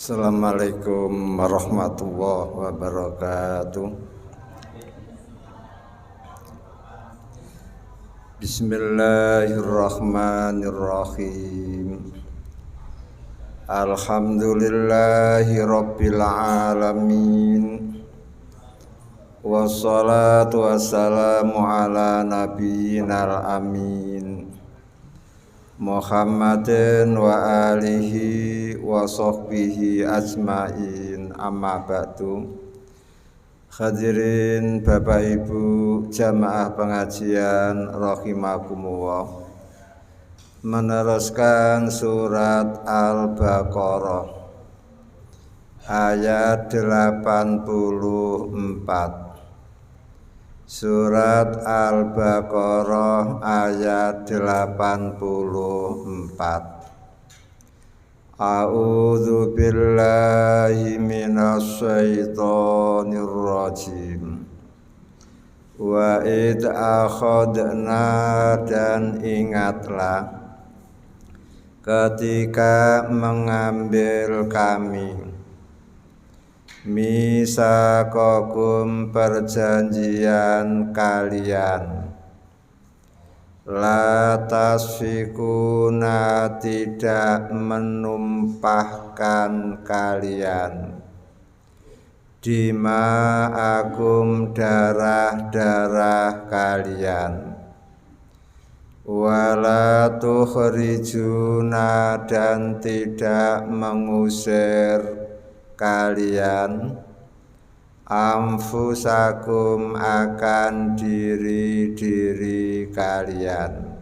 Assalamualaikum warahmatullahi wabarakatuh. Bismillahirrahmanirrahim. Alhamdulillahi rabbil alamin. Wassalatu wassalamu ala nabiyyinal amin Muhammadin wa alihi wa sahbihi ajmain, amma ba'du. Hadirin Bapak Ibu jamaah pengajian rahimakumullah, meneruskan surat Al-Baqarah ayat 84. Surat Al-Baqarah ayat 84. A'udzu billahi minasy syaithanir rajim. Wa id akhadna, dan ingatlah ketika mengambil kami, misaqakum, perjanjian kalian, la tasfikuna, tidak menumpahkan kalian, dima'akum, darah-darah kalian, wala tukhrijuna, dan tidak mengusir kalian, anfusakum, akan diri-diri kalian,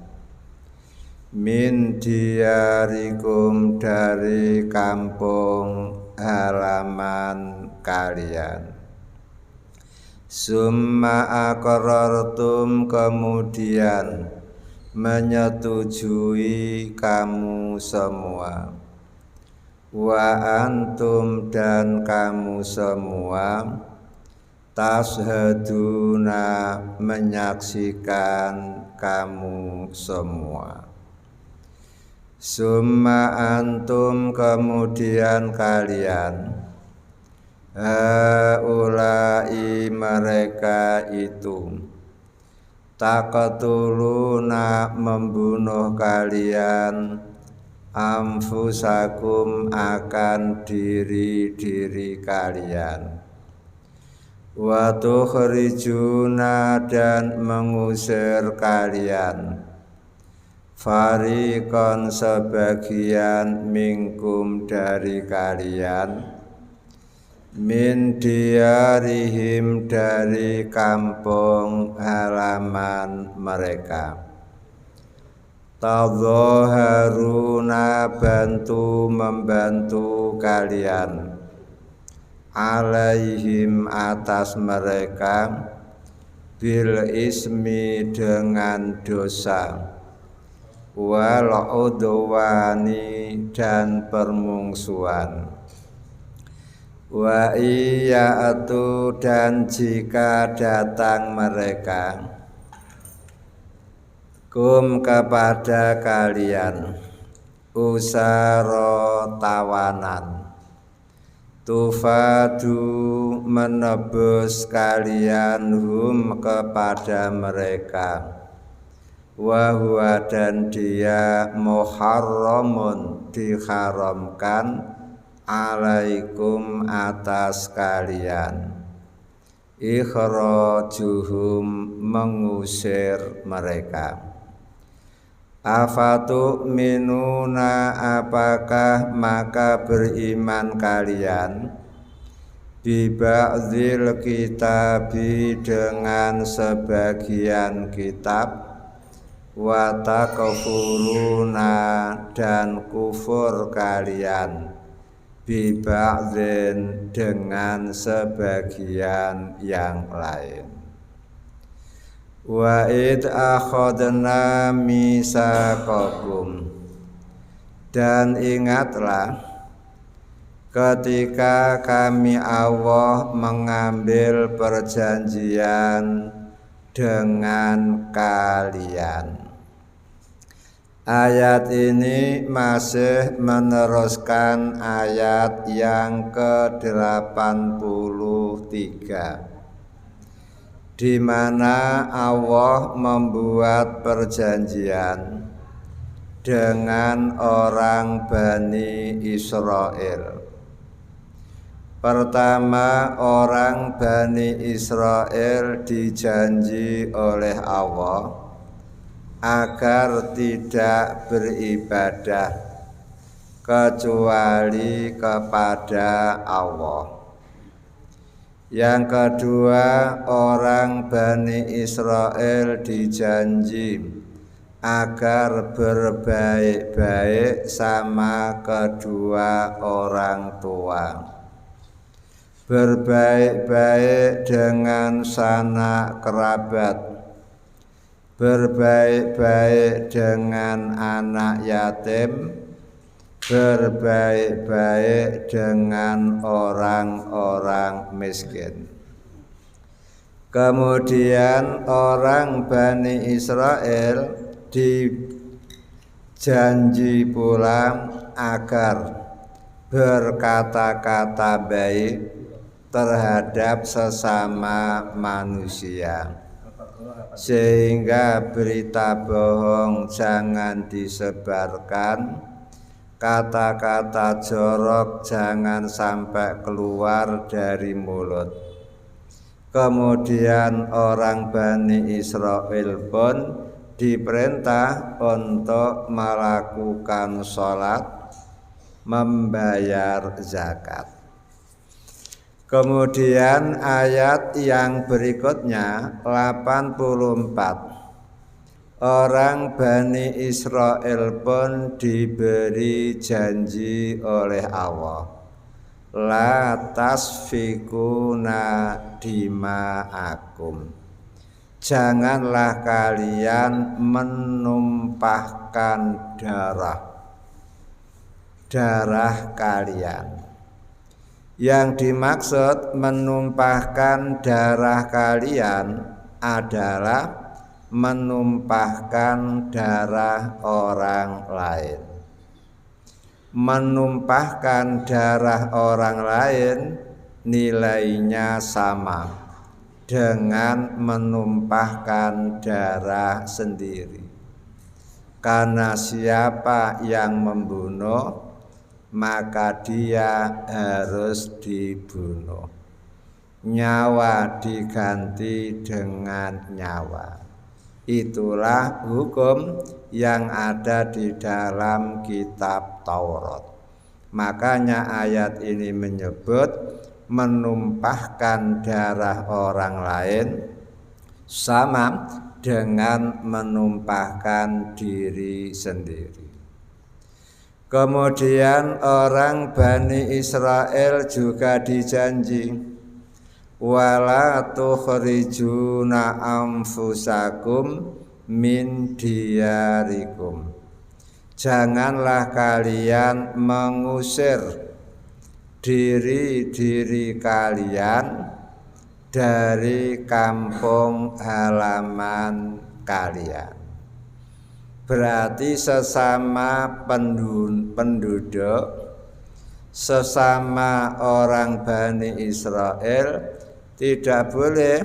min diyarikum, dari kampung halaman kalian, summa aqrartum, kemudian menyetujui kamu semua, wa antum, dan kamu semua, tashhaduna, menyaksikan kamu semua. Summa antum, kemudian kalian, haulai, mereka itu, taqtuluna, membunuh kalian, anfusakum, akan diri-diri kalian, wa tukhrijuna, dan mengusir kalian, fariqan, sebagian, minkum, dari kalian, min diyarihim, dari kampung halaman mereka, tadzaharuna, membantu kalian, alaihim, atas mereka, bil ismi, dengan dosa, wal udwani, dan permungsuan, wa iyatu, dan jika datang mereka, kum, kepada kalian, usara, tawanan, tufadu, menebus kalian, hum, kepada mereka, wa huwa, dan dia, muharramun, diharamkan, alaikum, atas kalian, ikhrajuhum, mengusir mereka. Afatu minuna, apakah maka beriman kalian, bi ba'dzil kitabi, dengan sebagian kitab, wa takfuruna, dan kufur kalian, bi ba'dzin, dengan sebagian yang lain. Wa id akhadna misaqakum, dan ingatlah ketika kami Allah mengambil perjanjian dengan kalian, Ayat ini masih meneruskan ayat yang ke-83, di mana Allah membuat perjanjian dengan orang Bani Israel. Pertama, orang Bani Israel dijanji oleh Allah agar tidak beribadah kecuali kepada Allah. Yang kedua, orang Bani Israel dijanji agar berbaik-baik sama kedua orang tua. Berbaik-baik dengan sanak kerabat, berbaik-baik dengan anak yatim, berbaik-baik dengan orang-orang miskin. Kemudian orang Bani Israel dijanji pula agar berkata-kata baik terhadap sesama manusia, sehingga berita bohong jangan disebarkan, kata-kata jorok jangan sampai keluar dari mulut. Kemudian orang Bani Israel pun diperintah untuk melakukan sholat, membayar zakat. Kemudian ayat yang berikutnya 84, orang Bani Israel pun diberi janji oleh Allah, la tasfikuna dima'akum, janganlah kalian menumpahkan darah kalian. Yang dimaksud menumpahkan darah kalian adalah menumpahkan darah orang lain. Menumpahkan darah orang lain nilainya sama dengan menumpahkan darah sendiri. Karena siapa yang membunuh, maka dia harus dibunuh. Nyawa diganti dengan nyawa. Itulah hukum yang ada di dalam kitab Taurat. Makanya ayat ini menyebut menumpahkan darah orang lain sama dengan menumpahkan diri sendiri. Kemudian orang Bani Israel juga dijanji, wala tukhrijuna anfusakum min diyarikum, janganlah kalian mengusir diri-diri kalian dari kampung halaman kalian. Berarti sesama penduduk, sesama orang Bani Israel tidak boleh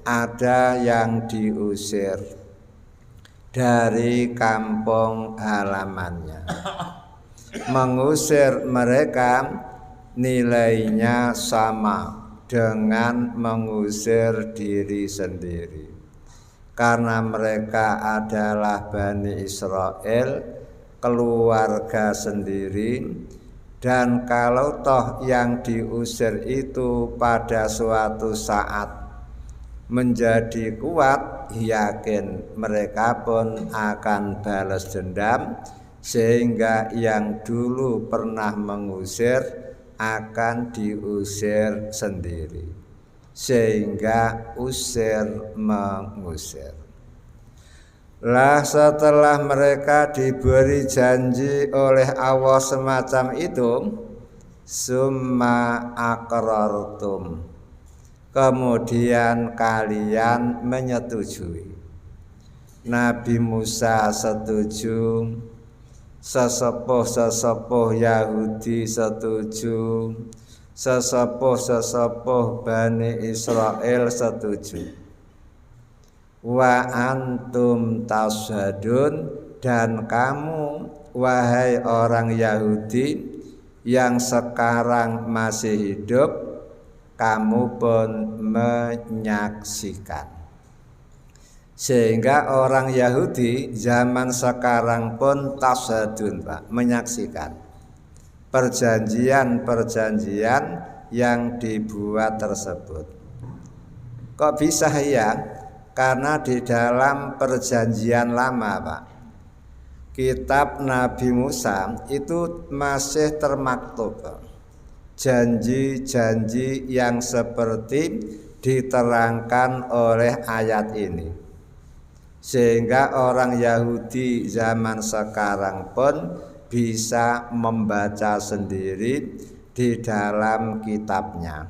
ada yang diusir dari kampung halamannya. Mengusir mereka nilainya sama dengan mengusir diri sendiri. Karena mereka adalah Bani Israel, keluarga sendiri, dan kalau toh yang diusir itu pada suatu saat menjadi kuat, yakin mereka pun akan balas dendam, sehingga yang dulu pernah mengusir akan diusir sendiri. Sehingga usir mengusir. Lah setelah mereka diberi janji oleh Allah semacam itu, summa aqrartum, kemudian kalian menyetujui. Nabi Musa setuju, sesepuh Yahudi setuju, sesepuh Bani Israel setuju. Wa antum tashhadun, dan kamu wahai orang Yahudi yang sekarang masih hidup, kamu pun menyaksikan. Sehingga orang Yahudi zaman sekarang pun tashhadun, Pak, menyaksikan perjanjian-perjanjian yang dibuat tersebut. Kok bisa ya? Karena di dalam perjanjian lama, Pak, kitab Nabi Musa itu masih termaktub, Pak, janji-janji yang seperti diterangkan oleh ayat ini. Sehingga orang Yahudi zaman sekarang pun bisa membaca sendiri di dalam kitabnya,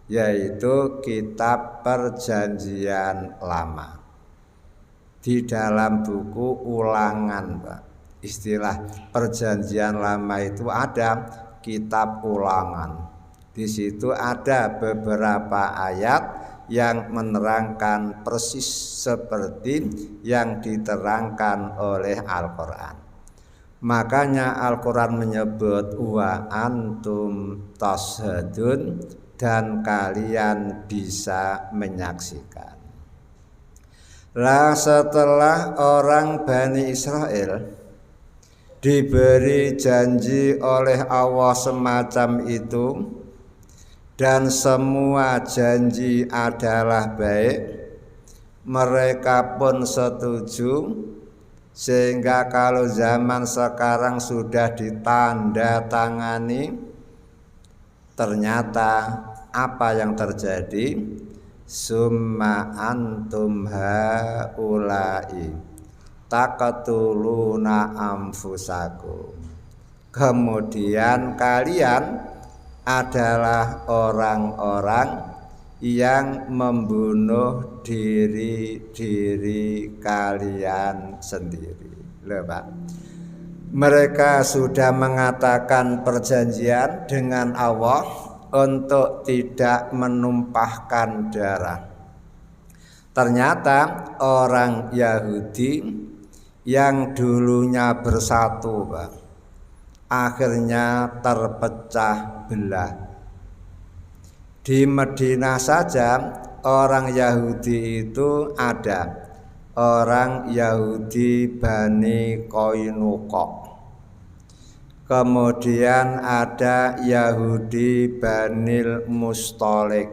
yaitu kitab perjanjian lama. Di dalam buku ulangan, Pak, istilah perjanjian lama itu ada kitab ulangan. Di situ ada beberapa ayat yang menerangkan persis seperti yang diterangkan oleh Al-Quran. Makanya Al-Quran menyebut wa antum tashhadun, dan kalian bisa menyaksikan. Lah setelah orang Bani Israel diberi janji oleh Allah semacam itu, dan semua janji adalah baik, mereka pun setuju. Sehingga kalau zaman sekarang sudah ditandatangani, ternyata apa yang terjadi? Summa antum haulai taqtuluna anfusakum. Kemudian kalian adalah orang-orang yang membunuh diri kalian sendiri. Loh, Pak. Mereka sudah mengatakan perjanjian dengan Allah untuk tidak menumpahkan darah. Ternyata orang Yahudi yang dulunya bersatu, Pak, akhirnya terpecah belah. Di Madinah saja orang Yahudi itu ada orang Yahudi Bani Qainuqa, kemudian ada Yahudi Banil Mustalik,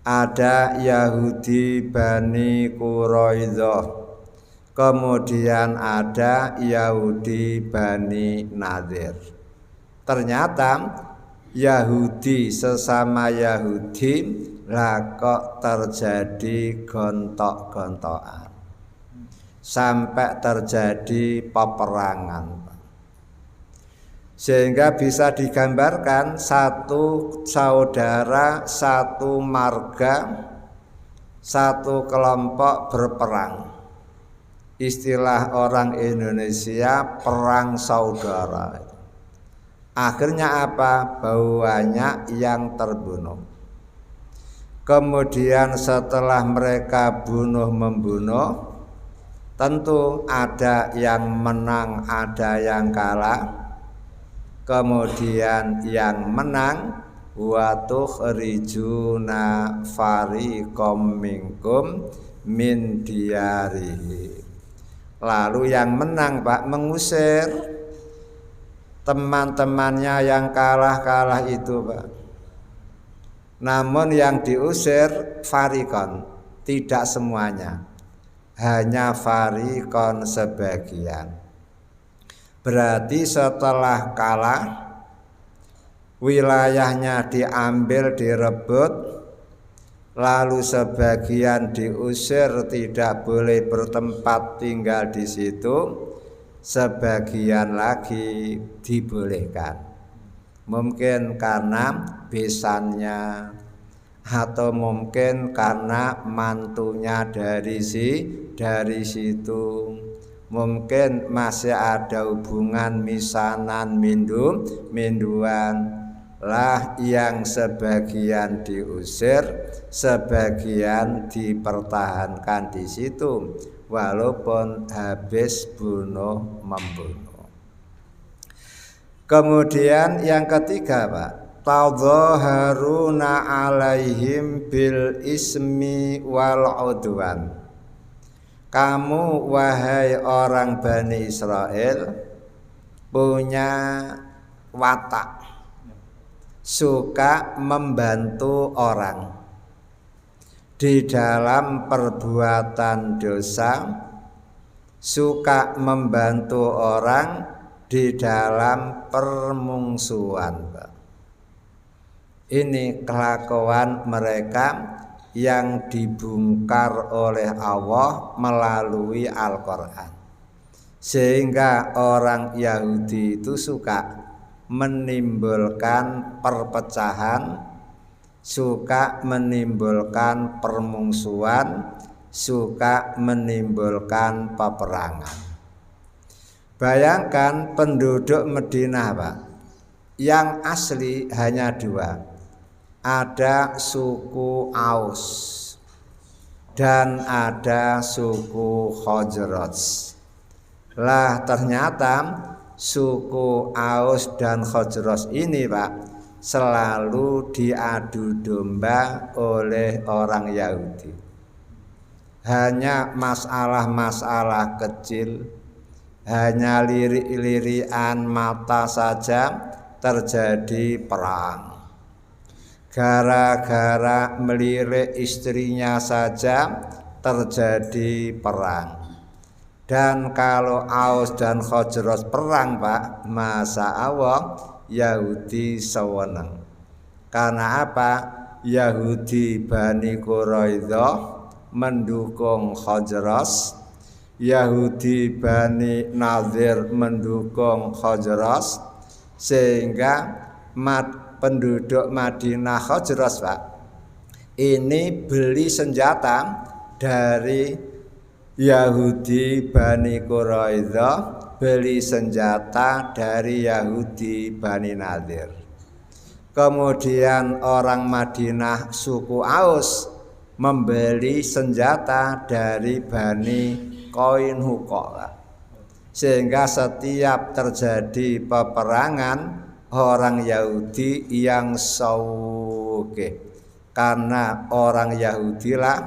ada Yahudi Bani Quraidah, kemudian ada Yahudi Bani Nadir. Ternyata Yahudi sesama Yahudi lah kok terjadi gontok-gontokan sampai terjadi peperangan, sehingga bisa digambarkan satu saudara, satu marga, satu kelompok berperang. Istilah orang Indonesia perang saudara. Akhirnya apa? Banyak yang terbunuh. Kemudian setelah mereka bunuh-membunuh, tentu ada yang menang, ada yang kalah. Kemudian yang menang wa tukhrijuna fariqam minkum min diyarihi. Lalu yang menang, Pak, mengusir teman-temannya yang kalah itu, Pak. Namun yang diusir fariqon, tidak semuanya, hanya fariqon sebagian. Berarti setelah kalah, wilayahnya diambil, direbut, lalu sebagian diusir, tidak boleh bertempat tinggal di situ, sebagian lagi dibolehkan. Mungkin karena besannya atau mungkin karena mantunya dari situ, mungkin masih ada hubungan misanan minduan lah, yang sebagian diusir, sebagian dipertahankan di situ walaupun habis bunuh membunuh. Kemudian yang ketiga, Pak, tadhaharuna alaihim bil ismi wal udwan. Kamu wahai orang Bani Israel punya watak suka membantu orang di dalam perbuatan dosa, suka membantu orang di dalam permungsuhan. Ini kelakuan mereka yang dibongkar oleh Allah melalui Al-Quran, sehingga orang Yahudi itu suka menimbulkan perpecahan, suka menimbulkan permungsuhan, suka menimbulkan peperangan. Bayangkan penduduk Madinah, Pak, yang asli hanya dua. Ada suku Aus dan ada suku Khazraj. Lah ternyata suku Aus dan Khazraj ini, Pak, selalu diadu domba oleh orang Yahudi. Hanya masalah-masalah kecil, hanya lirik-lirikan mata saja terjadi perang. Gara-gara melirik istrinya saja terjadi perang. Dan kalau Aus dan Khazraj perang, Pak, masa Allah Yahudi sewenang. Karena apa? Yahudi Bani Quraidah mendukung Khazraj, Yahudi Bani Nadir mendukung Khazraj, sehingga penduduk Madinah Khazraj, Pak, ini beli senjata dari Yahudi Bani Quraidah, beli senjata dari Yahudi Bani Nadir. Kemudian orang Madinah suku Aus membeli senjata dari Bani Qainuqa. Sehingga setiap terjadi peperangan, orang Yahudi yang sauge, karena orang Yahudilah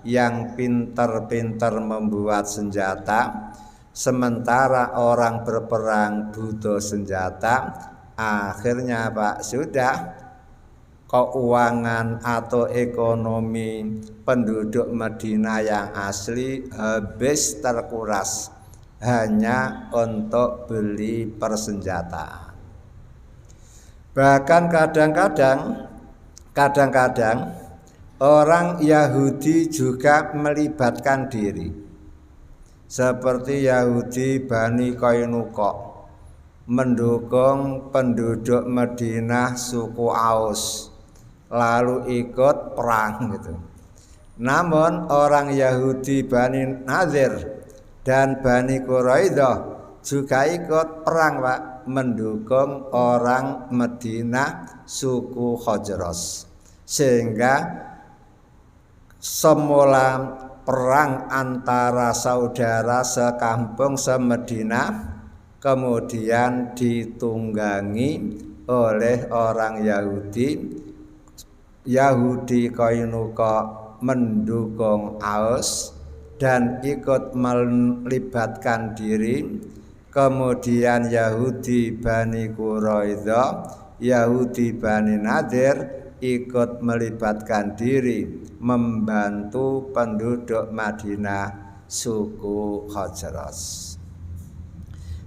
yang pintar-pintar membuat senjata, sementara orang berperang butuh senjata. Akhirnya, Pak, sudah keuangan atau ekonomi penduduk Madinah yang asli habis terkuras hanya untuk beli persenjataan. Bahkan kadang-kadang orang Yahudi juga melibatkan diri, seperti Yahudi Bani Qainuqa mendukung penduduk Madinah suku Aus, lalu ikut perang gitu. Namun orang Yahudi Bani Nadir dan Bani Quraidah juga ikut perang, Pak, mendukung orang Madinah suku Khazraj. Sehingga semula perang antara saudara sekampung semedina kemudian ditunggangi oleh orang Yahudi. Yahudi Qainuqa mendukung Aus dan ikut melibatkan diri. Kemudian Yahudi Bani Quraidah, Yahudi Bani Nadir ikut melibatkan diri membantu penduduk Madinah suku Khazraj.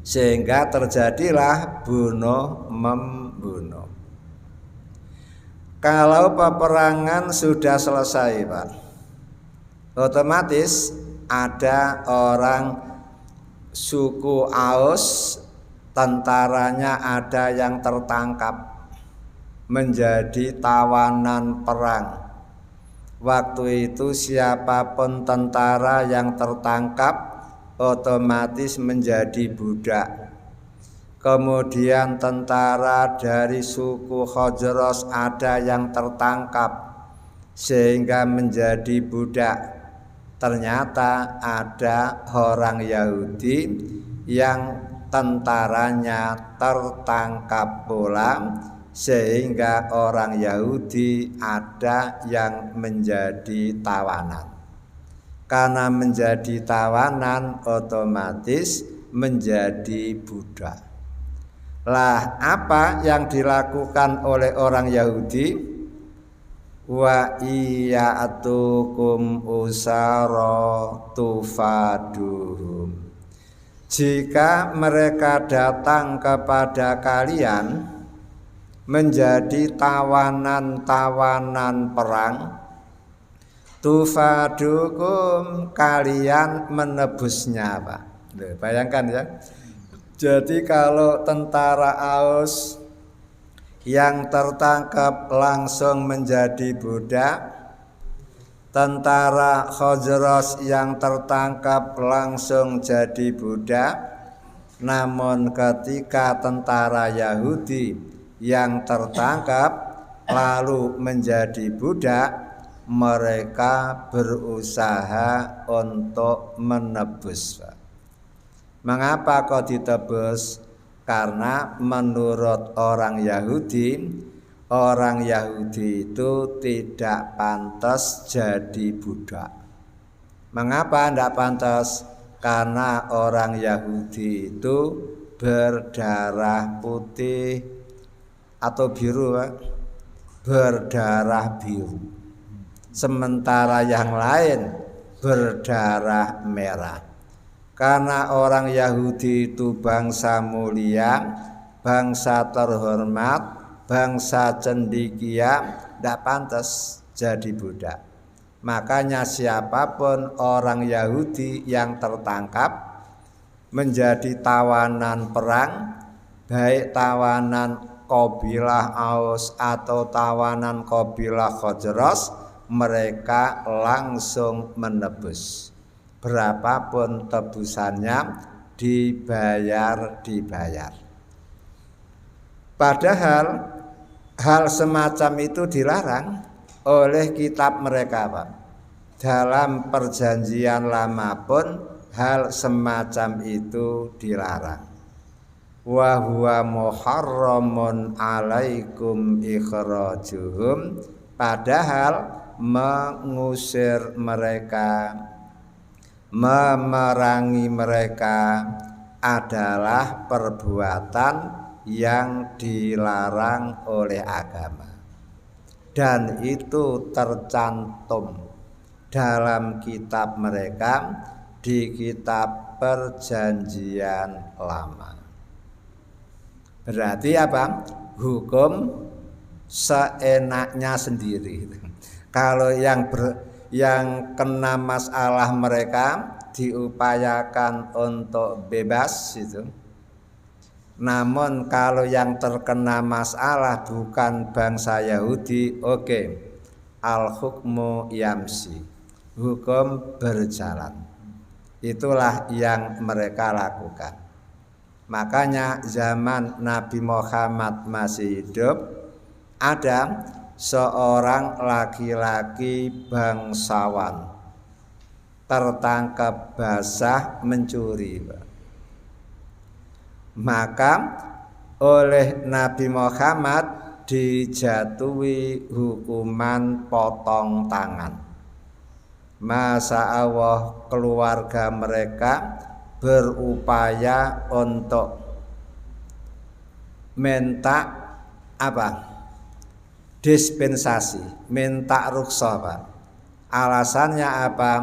Sehingga terjadilah bunuh membunuh. Kalau peperangan sudah selesai, Pak, otomatis ada orang suku Aus, tentaranya ada yang tertangkap menjadi tawanan perang Waktu itu siapapun tentara yang tertangkap otomatis menjadi budak. Kemudian tentara dari suku Khazraj ada yang tertangkap sehingga menjadi budak. Ternyata ada orang Yahudi yang tentaranya tertangkap pula, sehingga orang Yahudi ada yang menjadi tawanan. Karena menjadi tawanan otomatis menjadi budak. Lah, apa yang dilakukan oleh orang Yahudi? Wa iyatukum usara tufaduhum. Jika mereka datang kepada kalian menjadi tawanan-tawanan perang, tufadukum, kalian menebusnya, Pak. Bayangkan ya. Jadi kalau tentara Aus yang tertangkap langsung menjadi budak, tentara Khazraj yang tertangkap langsung jadi budak. Namun ketika tentara Yahudi yang tertangkap lalu menjadi budak, mereka berusaha untuk menebus. Mengapa kok ditebus? Karena menurut orang Yahudi itu tidak pantas jadi budak. Mengapa tidak pantas? Karena orang Yahudi itu berdarah putih atau biru, Pak. Berdarah biru. Sementara yang lain berdarah merah. Karena orang Yahudi itu bangsa mulia, bangsa terhormat, bangsa cendekia, tidak pantas jadi budak. Makanya siapapun orang Yahudi yang tertangkap menjadi tawanan perang, baik tawanan kabilah Aus atau tawanan kabilah Khazraj, mereka langsung menebus. Berapapun tebusannya dibayar. Padahal hal semacam itu dilarang oleh kitab mereka, Pak. Dalam perjanjian lama pun hal semacam itu dilarang. Wa huwa muharramun alaikum ikhrajuhum, padahal mengusir mereka, memerangi mereka adalah perbuatan yang dilarang oleh agama, dan itu tercantum dalam kitab mereka, di kitab perjanjian lama. Berarti apa? Hukum seenaknya sendiri. Kalau yang kena masalah mereka diupayakan untuk bebas itu. Namun kalau yang terkena masalah bukan bangsa Yahudi, oke. Al-hukmu yamsi. Hukum berjalan. Itulah yang mereka lakukan. Makanya zaman Nabi Muhammad masih hidup, ada seorang laki-laki bangsawan tertangkap basah mencuri. Maka oleh Nabi Muhammad dijatuhi hukuman potong tangan. Masa Allah keluarga mereka berupaya untuk minta apa? Dispensasi, minta rukhsah, Pak. Alasannya apa?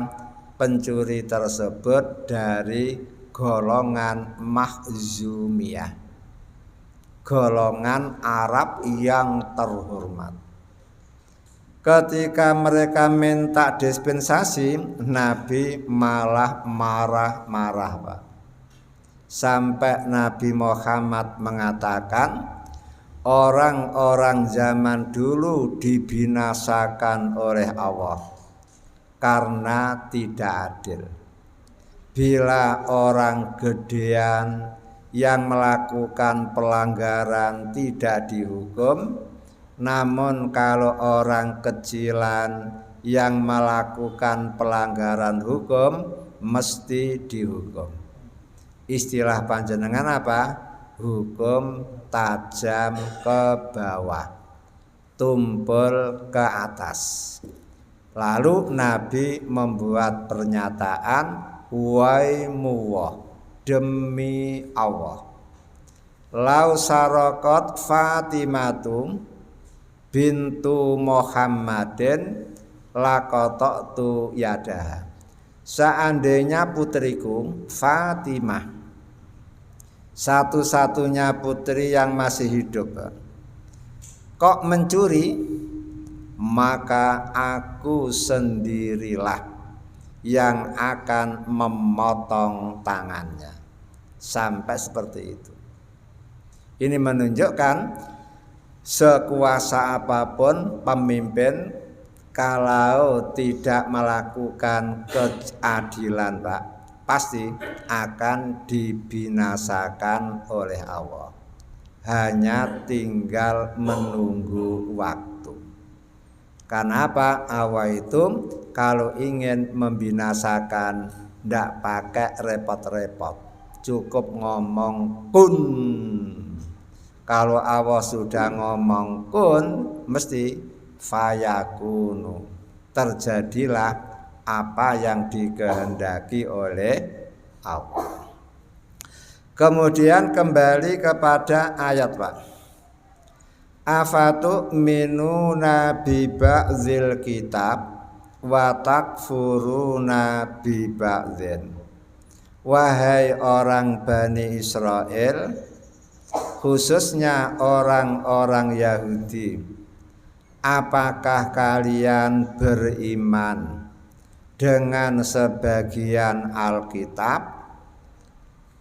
Pencuri tersebut dari golongan Makhzumiyah, golongan Arab yang terhormat. Ketika mereka minta dispensasi, Nabi malah marah-marah, Pak. Sampai Nabi Muhammad mengatakan, orang-orang zaman dulu dibinasakan oleh Allah karena tidak adil. Bila orang gedean yang melakukan pelanggaran tidak dihukum, namun kalau orang kecilan yang melakukan pelanggaran hukum mesti dihukum. Istilah panjenengan apa? Hukum tajam ke bawah, tumpul ke atas. Lalu Nabi membuat pernyataan, waimuwah, demi Allah, lau sarokot Fatimatu bintu Muhammadin lakotoktu yadaha. Seandainya putriku Fatimah, satu-satunya putri yang masih hidup, kok mencuri, maka aku sendirilah yang akan memotong tangannya. Sampai seperti itu. Ini menunjukkan sekuasa apapun pemimpin, kalau tidak melakukan keadilan, Pak, pasti akan dibinasakan oleh Allah. Hanya tinggal menunggu waktu. Karena apa? Allah itu kalau ingin membinasakan tidak pakai repot-repot, cukup ngomong kun. Kalau Allah sudah ngomong kun, mesti fayakunu, terjadilah apa yang dikehendaki oleh Allah. Kemudian kembali kepada ayat, Pak. Afatu minuna bi ba'dzil kitab wa takfuruna bi ba'dzin. Wahai orang Bani Israel, khususnya orang-orang Yahudi, apakah kalian beriman dengan sebagian Alkitab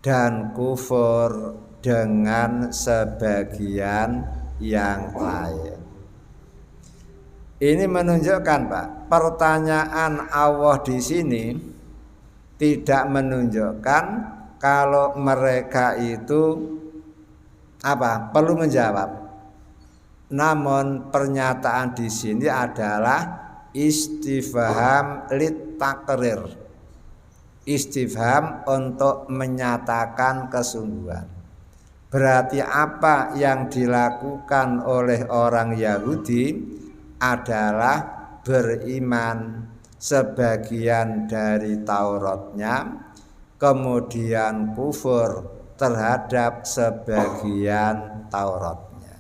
dan kufur dengan sebagian yang lain? Ini menunjukkan, Pak, pertanyaan Allah di sini tidak menunjukkan kalau mereka itu apa perlu menjawab. Namun pernyataan di sini adalah istifham litakrir, istifham untuk menyatakan kesungguhan. Berarti apa yang dilakukan oleh orang Yahudi adalah beriman sebagian dari Tauratnya, kemudian kufur terhadap sebagian Tauratnya,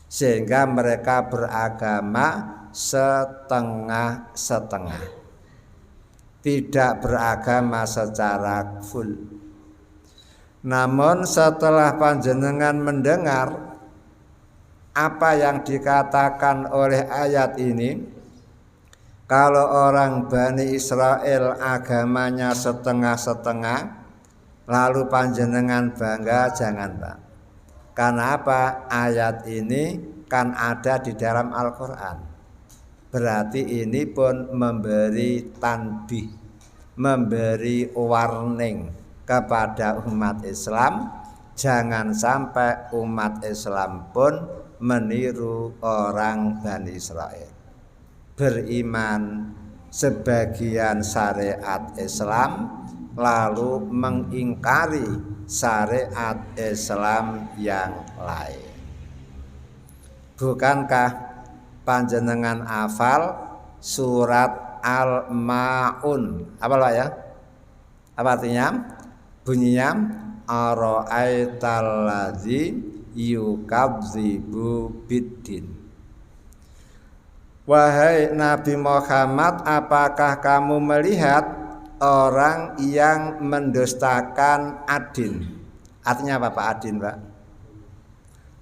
sehingga mereka beragama setengah-setengah, tidak beragama secara full. Namun setelah panjenengan mendengar apa yang dikatakan oleh ayat ini, kalau orang Bani Israel agamanya setengah-setengah, lalu panjenengan bangga, jangan, Pak. Karena apa? Ayat ini kan ada di dalam Al-Quran. Berarti ini pun memberi tanbih, memberi warning kepada umat Islam, jangan sampai umat Islam pun meniru orang Bani Israel, beriman sebagian syariat Islam lalu mengingkari syariat Islam yang lain. Bukankah panjenengan hafal surat Al-Ma'un? Apa lah ya? Apa artinya? Bunyinya ara'aital ladzi yukadzibu biddin. Wahai Nabi Muhammad, apakah kamu melihat orang yang mendustakan adin? Artinya apa, Pak, adin, Pak?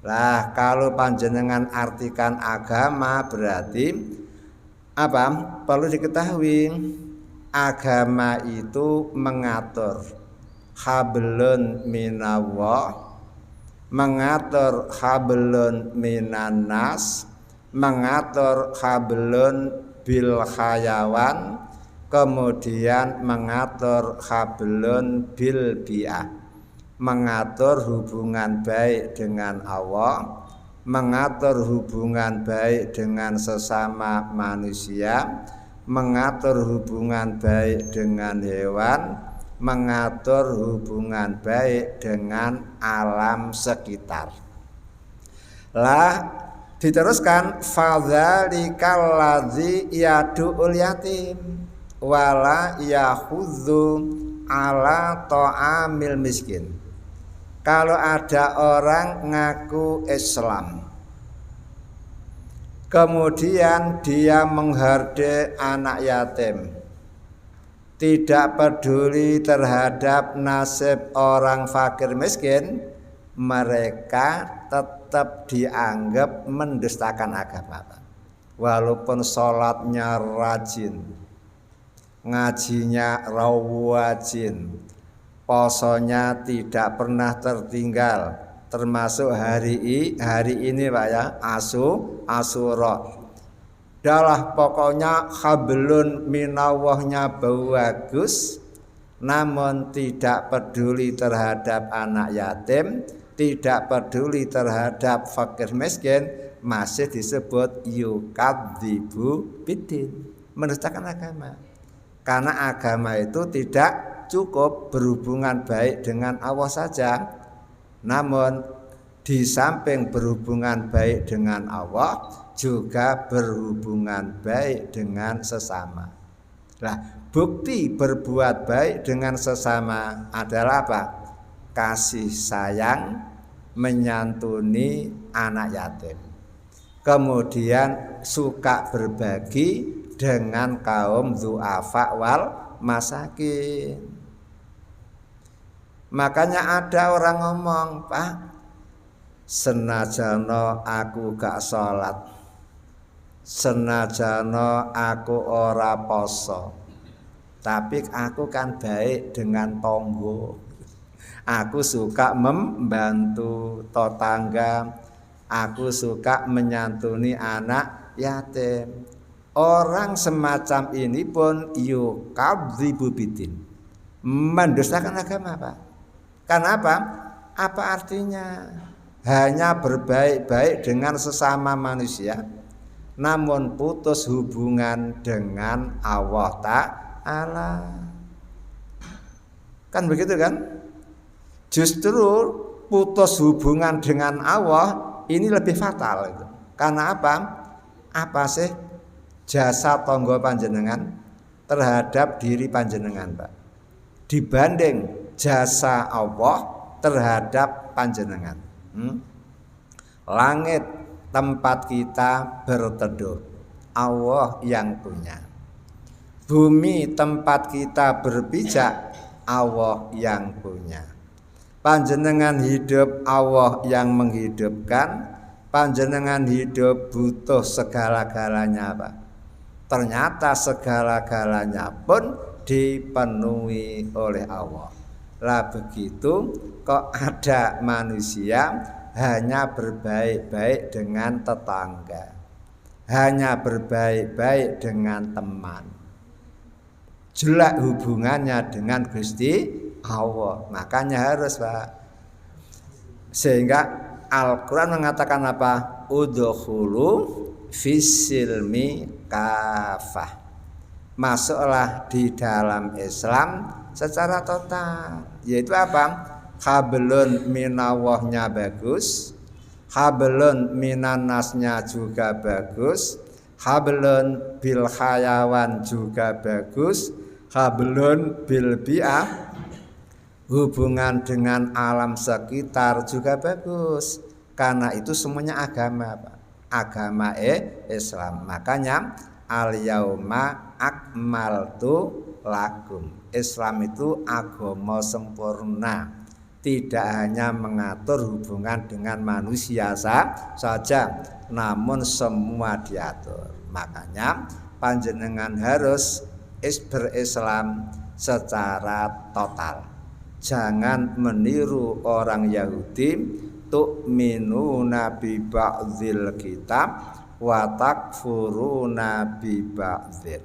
Lah, kalau panjenengan artikan agama berarti apa? Perlu diketahui, agama itu mengatur hablun minallah mengatur hablun minan nas, mengatur hablun bil hayawan, kemudian mengatur hablun bil bi'ah, mengatur hubungan baik dengan Allah, mengatur hubungan baik dengan sesama manusia, mengatur hubungan baik dengan hewan, mengatur hubungan baik dengan alam sekitar. Lah diteruskan fadzalikal ladzi yadu'ul yatim wala yahudzu ala ta'amil miskin. Kalau ada orang ngaku Islam, kemudian dia menghardik anak yatim, tidak peduli terhadap nasib orang fakir miskin, mereka tetap dianggap mendustakan agama. Walaupun sholatnya rajin, ngajinya rawajin, posonya tidak pernah tertinggal, termasuk hari ini Pak ya, Asyura. Dalah pokoknya hablun minallahnya bagus, namun tidak peduli terhadap anak yatim, tidak peduli terhadap fakir miskin, masih disebut yukadzibu bidin, mendustakan agama. Karena agama itu tidak cukup berhubungan baik dengan Allah saja, namun di samping berhubungan baik dengan Allah juga berhubungan baik dengan sesama. Nah, bukti berbuat baik dengan sesama adalah apa? Kasih sayang, menyantuni anak yatim, kemudian suka berbagi dengan kaum du'afa wal masakin. Makanya ada orang ngomong, Pak, senajana aku gak sholat, senajana aku ora poso, tapi aku kan baik dengan tonggo, aku suka membantu tetangga, aku suka menyantuni anak yatim. Orang semacam ini pun yukadzibu bidin, mendustakan agama, Pak. Kenapa? Apa artinya? Hanya berbaik-baik dengan sesama manusia, namun putus hubungan dengan Allah Ta'ala. Kan begitu kan? Justru putus hubungan dengan Allah ini lebih fatal itu. Karena apa? Apa sih jasa tonggo panjenengan terhadap diri panjenengan, Pak, dibanding jasa Allah terhadap panjenengan? Langit tempat kita berteduh, Allah yang punya. Bumi tempat kita berpijak, Allah yang punya. Panjenengan hidup, Allah yang menghidupkan. Panjenengan hidup butuh segala-galanya, Pak. Ternyata segala-galanya pun dipenuhi oleh Allah. Lah begitu kok ada manusia hanya berbaik-baik dengan tetangga, hanya berbaik-baik dengan teman, jelek hubungannya dengan Gusti Allah. Makanya harus, Pak. Sehingga Al-Quran mengatakan apa? Udkhulu fis-silmi kafah, masuklah di dalam Islam secara total. Yaitu apa? Hablun minallahnya bagus, hablun minannasnya juga bagus, hablun bil hayawan juga bagus, hablun bil bi'ah, hubungan dengan alam sekitar juga bagus. Karena itu semuanya agama, Pak. Agama Islam. Makanya al yauma akmaltu lakum. Islam itu agama sempurna, tidak hanya mengatur hubungan dengan manusia saja, namun semua diatur. Makanya panjenengan harus berislam secara total. Jangan meniru orang Yahudi, tu'minuna bi ba'dzil kitab wa takfuruna bi ba'dzin.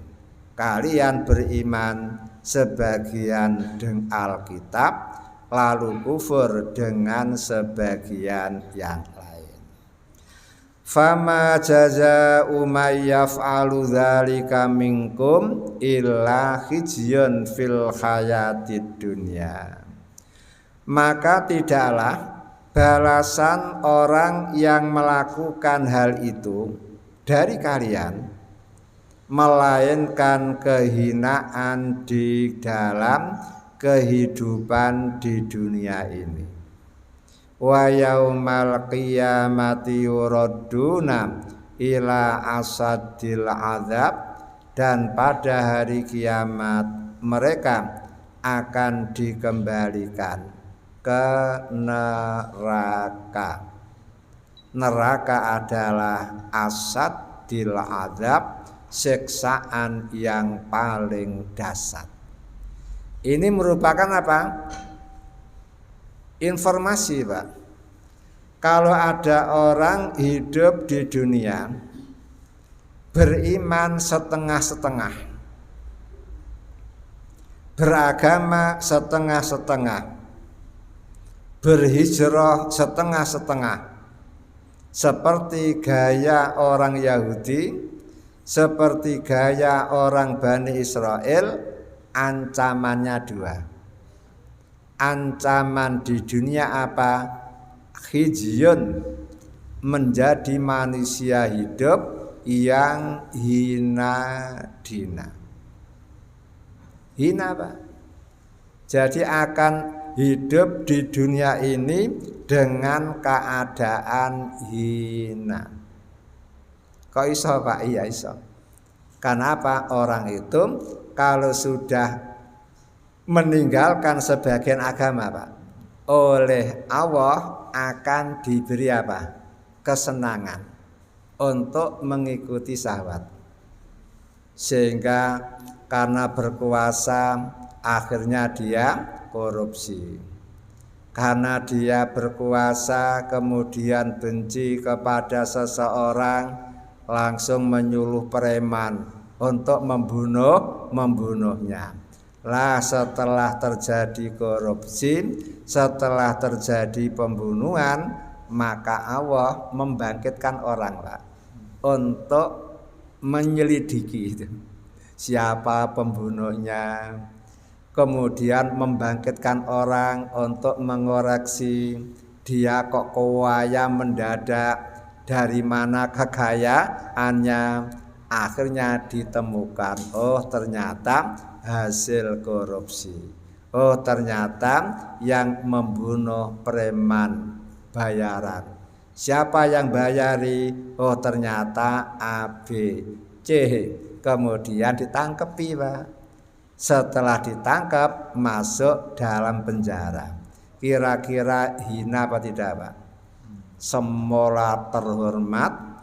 Kalian beriman sebagian dengan Alkitab lalu kufur dengan sebagian yang lain. Fama jazaa'u may yaf'alu dzalika minkum illa khizyun fil hayatid dunya. Maka tidaklah balasan orang yang melakukan hal itu dari kalian melainkan kehinaan di dalam kehidupan di dunia ini. Wa yaumal qiyamati yuradduna ila asadil azab, dan pada hari kiamat mereka akan dikembalikan ke neraka. Neraka adalah asadil azab, siksaan yang paling dahsyat. Ini merupakan apa? Informasi, Pak. Kalau ada orang hidup di dunia beriman setengah-setengah, beragama setengah-setengah, berhijrah setengah-setengah, seperti gaya orang Yahudi, seperti gaya orang Bani Israel, ancamannya dua. Ancaman di dunia apa? Khizyun, menjadi manusia hidup yang hina dina. Hina, Pak. Jadi akan hidup di dunia ini dengan keadaan hina. Kok iso, Pak? Iya iso. Kenapa? Orang itu kalau sudah meninggalkan sebagian agama, Pak, oleh Allah akan diberi apa? Kesenangan untuk mengikuti syahwat. Sehingga karena berkuasa akhirnya dia korupsi. Karena dia berkuasa kemudian benci kepada seseorang, langsung menyuruh preman untuk membunuhnya. Lah setelah terjadi korupsi, setelah terjadi pembunuhan, maka Allah membangkitkan orang, Pak, untuk menyelidiki itu. Siapa pembunuhnya? Kemudian membangkitkan orang untuk mengoreksi dia kok kaya mendadak, dari mana kekayaannya. Akhirnya ditemukan, oh ternyata hasil korupsi. Oh ternyata yang membunuh preman bayaran. Siapa yang bayari? Oh ternyata A, B, C. Kemudian ditangkepi, Pak. Setelah ditangkap masuk dalam penjara. Kira-kira hina apa tidak, Pak? Semula terhormat,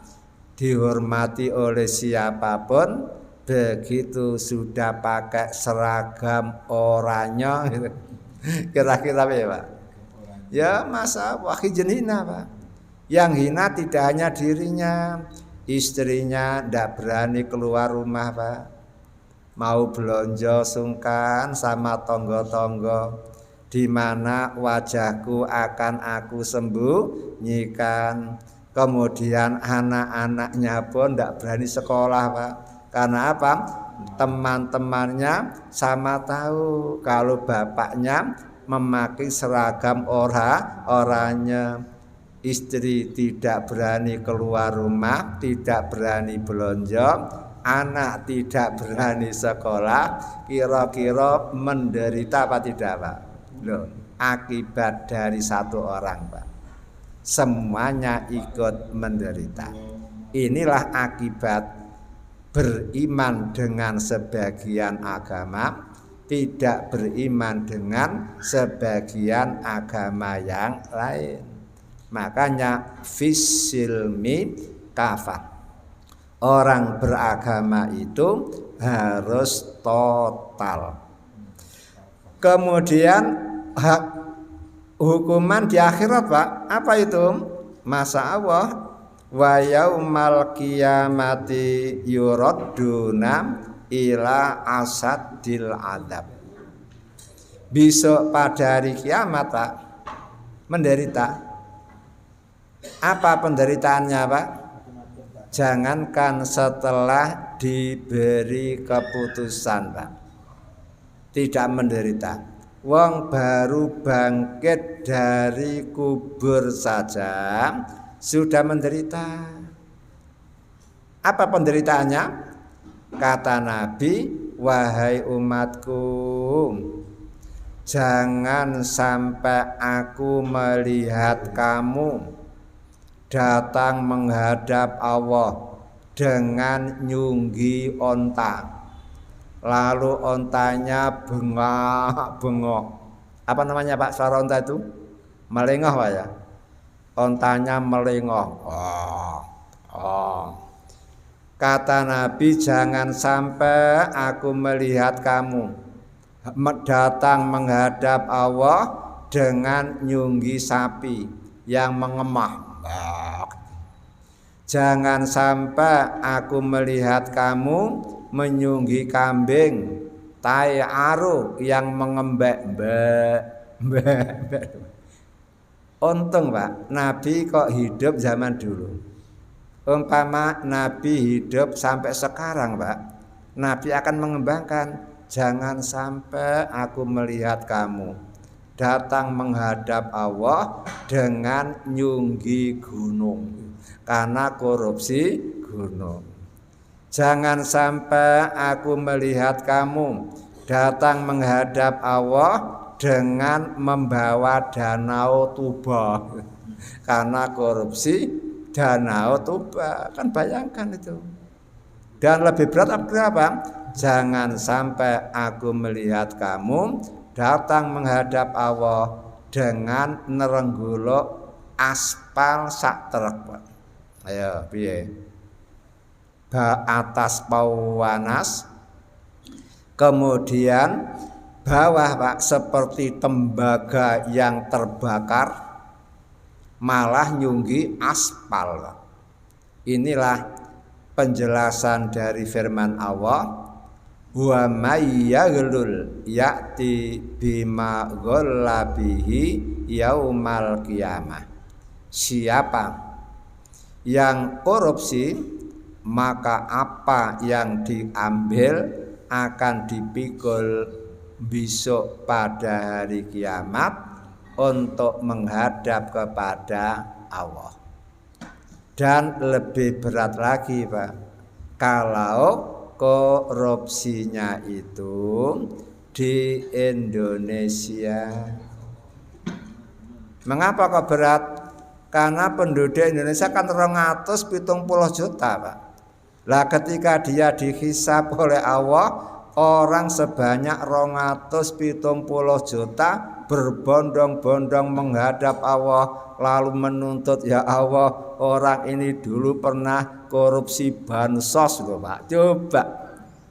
dihormati oleh siapapun, begitu sudah pakai seragam oranye, kira-kira apa ya, Pak? Ya masa wakil hina, Pak. Yang hina tidak hanya dirinya, istrinya tidak berani keluar rumah, Pak. Mau belanja sungkan sama tonggo-tonggo, di mana wajahku akan aku sembunyikan. Kemudian anak-anaknya pun tidak berani sekolah, Pak. Karena apa? Teman-temannya sama tahu kalau bapaknya memakai seragam oranye. Istri tidak berani keluar rumah, tidak berani belanja, anak tidak berani sekolah. Kira-kira menderita apa tidak, Pak? Loh, akibat dari satu orang, Pak. Semuanya ikut menderita. Inilah akibat beriman dengan sebagian agama, tidak beriman dengan sebagian agama yang lain. Makanya fisilmi kafah. Orang beragama itu harus total. Kemudian hukuman di akhirat, Pak. Apa itu? Masa Allah wa yaumal qiyamati yuradduna ila asadil adab. Besok pada hari kiamat, Pak, menderita. Apa penderitaannya, Pak? Jangankan setelah diberi keputusan, Pak, tidak menderita. Wong baru bangkit dari kubur saja sudah menderita. Apa penderitaannya? Kata Nabi, wahai umatku, jangan sampai aku melihat kamu datang menghadap Allah dengan nyunggi onta, lalu ontanya bengok-bengok. Apa namanya, Pak, suara onta itu? Melengah, Pak, ya? Ontanya melengah. Kata Nabi, jangan sampai aku melihat kamu datang menghadap Allah dengan nyunggi sapi yang mengemah. Jangan sampai aku melihat kamu menyunggi kambing tai aru yang mengembek-mbek. Untung, Pak, Nabi kok hidup zaman dulu. Umpama Nabi hidup sampai sekarang, Pak, Nabi akan mengembangkan, jangan sampai aku melihat kamu datang menghadap Allah dengan nyunggi gunung, karena korupsi gunung. Jangan sampai aku melihat kamu datang menghadap Allah dengan membawa danau Tuba, karena korupsi danau Tuba. Kan bayangkan itu. Dan lebih berat apa? Jangan sampai aku melihat kamu datang menghadap Allah dengan nerengguluk aspal sak truk. Ayo piye? Atas pawanas, kemudian bawah, Pak, seperti tembaga yang terbakar, malah nyunggi aspal, Pak. Inilah penjelasan dari firman Allah, wa may yaghlul ya'ti bima ghallabihi yaumal qiyamah. Siapa yang korupsi, maka apa yang diambil akan dipikul besok pada hari kiamat untuk menghadap kepada Allah. Dan lebih berat lagi, Pak, kalau korupsinya itu di Indonesia. Mengapa kok berat? Karena penduduk Indonesia kan 270 juta, Pak. Lah ketika dia dihisab oleh Allah, orang sebanyak 270 juta berbondong-bondong menghadap Allah, lalu menuntut, ya Allah, orang ini dulu pernah korupsi bansos loh, Pak. Coba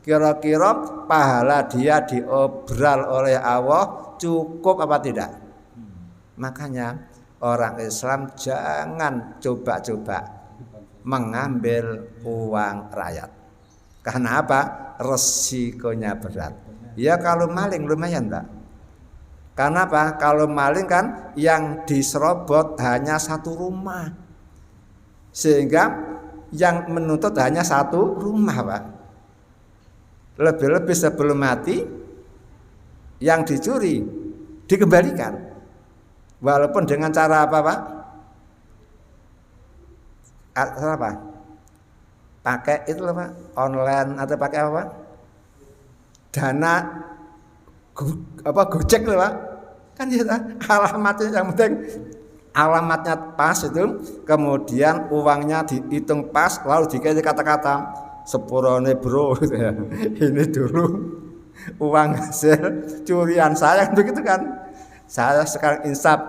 kira-kira pahala dia diobral oleh Allah cukup apa tidak? Makanya orang Islam jangan coba-coba mengambil uang rakyat. Karena apa? Resikonya berat. Ya kalau maling lumayan, Pak. Karena apa? Kalau maling kan yang diserobot hanya satu rumah, sehingga yang menuntut hanya satu rumah, Pak. Lebih-lebih sebelum mati yang dicuri dikembalikan, walaupun dengan cara apa, Pak? Cara apa? Pakai itu loh, Pak, online atau pakai apa, Pak? Dana Gojek loh, Pak. Kan ya, alamatnya yang penting alamatnya pas itu, kemudian uangnya dihitung pas, lalu dikasih kata-kata sepurone bro, ini dulu uang hasil curian saya, begitu kan? Saya sekarang insaf.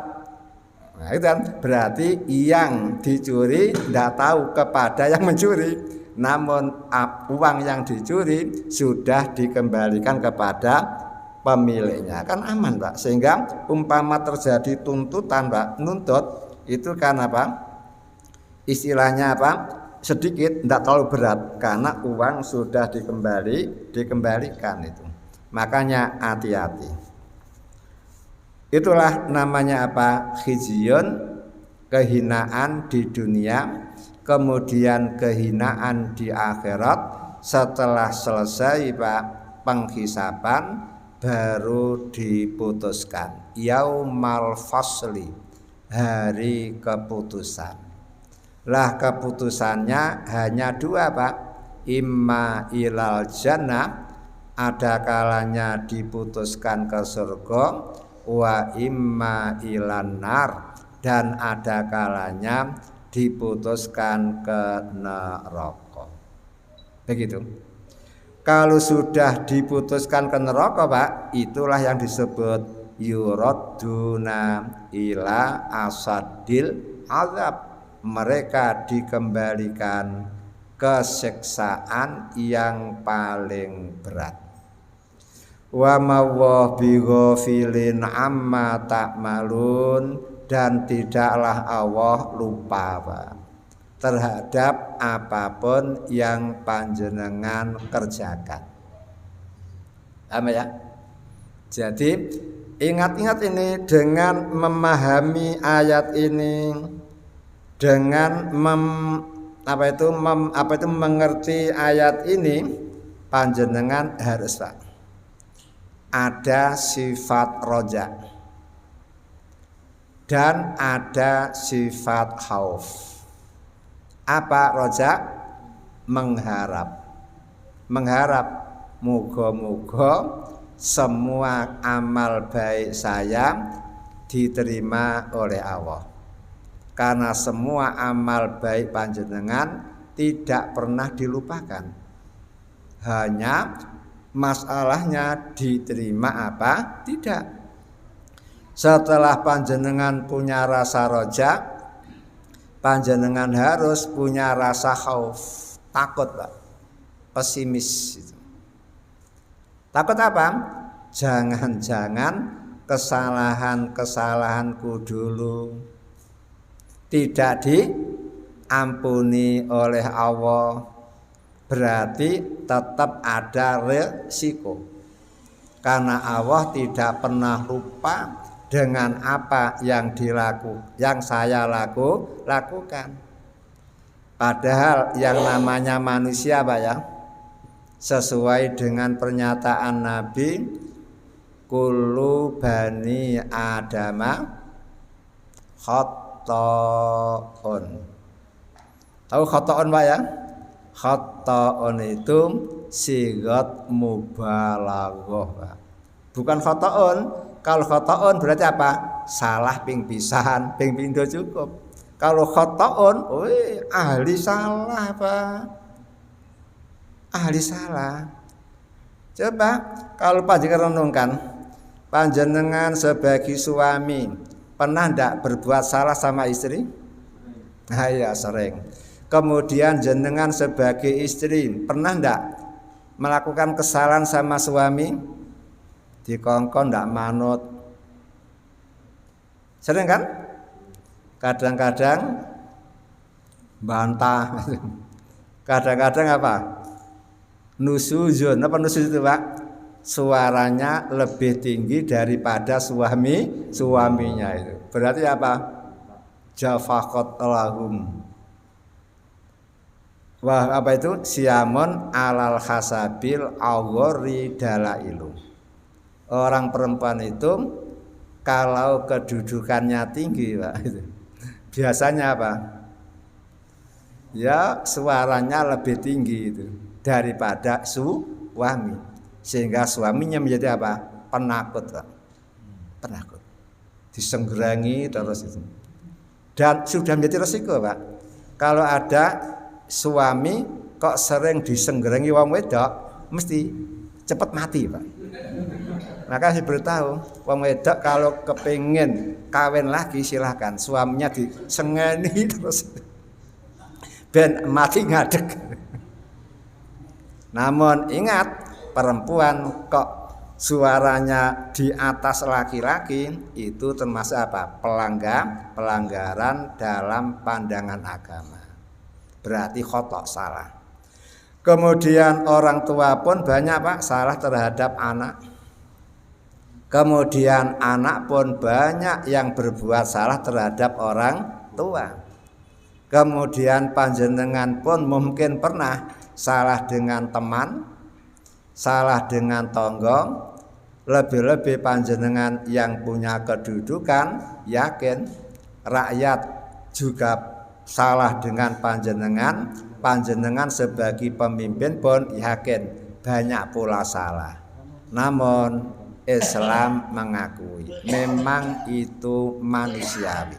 Nah itu kan berarti yang dicuri tidak tahu kepada yang mencuri, namun uang yang dicuri sudah dikembalikan kepada pemiliknya, kan aman Pak. Sehingga umpama terjadi tuntutan Pak, nuntut itu kan apa? Istilahnya apa? Sedikit, tidak terlalu berat karena uang sudah dikembalikan itu. Makanya hati-hati. Itulah namanya apa? Khizyun, kehinaan di dunia, kemudian kehinaan di akhirat. Setelah selesai Pak penghisaban baru diputuskan yaumal fasli, hari keputusan. Lah keputusannya hanya dua Pak, imma ilal jannah, ada kalanya diputuskan ke surga, wa imma ilan nar, dan ada kalanya diputuskan ke neraka. Begitu. Kalau sudah diputuskan ke neraka Pak, itulah yang disebut yuraduna ila asadil azab. Mereka dikembalikan ke siksaan yang paling berat. Wa mawah bighafilin amma ta'malun, dan tidaklah Allah lupa Pak terhadap apapun yang panjenengan kerjakan. Paham ya? Jadi ingat-ingat ini, dengan memahami ayat ini, dengan mengerti ayat ini, panjenengan harus Pak ada sifat roja dan ada sifat khauf. Apa roja? Mengharap. Moga-moga semua amal baik saya diterima oleh Allah. Karena semua amal baik panjenengan tidak pernah dilupakan. Hanya masalahnya diterima apa tidak. Setelah panjenengan punya rasa roja, panjenengan harus punya rasa khauf, takut Pak, pesimis. Takut apa? Jangan-jangan kesalahanku dulu tidak diampuni oleh Allah, berarti tetap ada resiko. Karena Allah tidak pernah lupa dengan apa yang saya lakukan. Padahal yang namanya manusia Pak ya, sesuai dengan pernyataan Nabi, kullu bani adama khata'un. Tahu khata'un Pak ya? Khata'un itu sigat mubalaghah Pak. Bukan khata'un. Kalau khata'un berarti apa? Salah ping pisan, ping pindho cukup. Kalau khata'un, ahli salah Pak. Ahli salah. Coba kalau panjenengan renungkan, panjenengan sebagai suami pernah ndak berbuat salah sama istri? Nah, ya sering. Kemudian jenengan sebagai istri pernah ndak melakukan kesalahan sama suami? Dikongkon ndak manut. Sering kan? Kadang-kadang bantah. Kadang-kadang apa? Nusuzun. Apa nusuz itu Pak? Suaranya lebih tinggi daripada suaminya itu. Berarti apa? Jafaqat lahum. Wah, apa itu? Siamon alal hasabil awghori dalailu. Orang perempuan itu kalau kedudukannya tinggi Pak, biasanya apa? Ya suaranya lebih tinggi itu daripada suami, sehingga suaminya menjadi apa? Penakut Pak. Penakut, disenggerangi terus itu. Dan sudah menjadi resiko Pak. Kalau ada suami kok sering disenggerangi wong wedok, mesti cepat mati Pak. Maka saya beritahu, wong wedok kalau kepingin kawin lagi silahkan, suaminya disengeni terus ben mati ngadeg. Namun ingat, perempuan kok suaranya di atas laki-laki, itu termasuk apa? Pelanggaran dalam pandangan agama. Berarti khotok, salah. Kemudian orang tua pun banyak Pak salah terhadap anak. Kemudian anak pun banyak yang berbuat salah terhadap orang tua. Kemudian panjenengan pun mungkin pernah salah dengan teman, salah dengan tonggo. Lebih-lebih panjenengan yang punya kedudukan, yakin rakyat juga salah dengan panjenengan. Panjenengan sebagai pemimpin pun yakin banyak pula salah. Namun Islam mengakui memang itu manusiawi.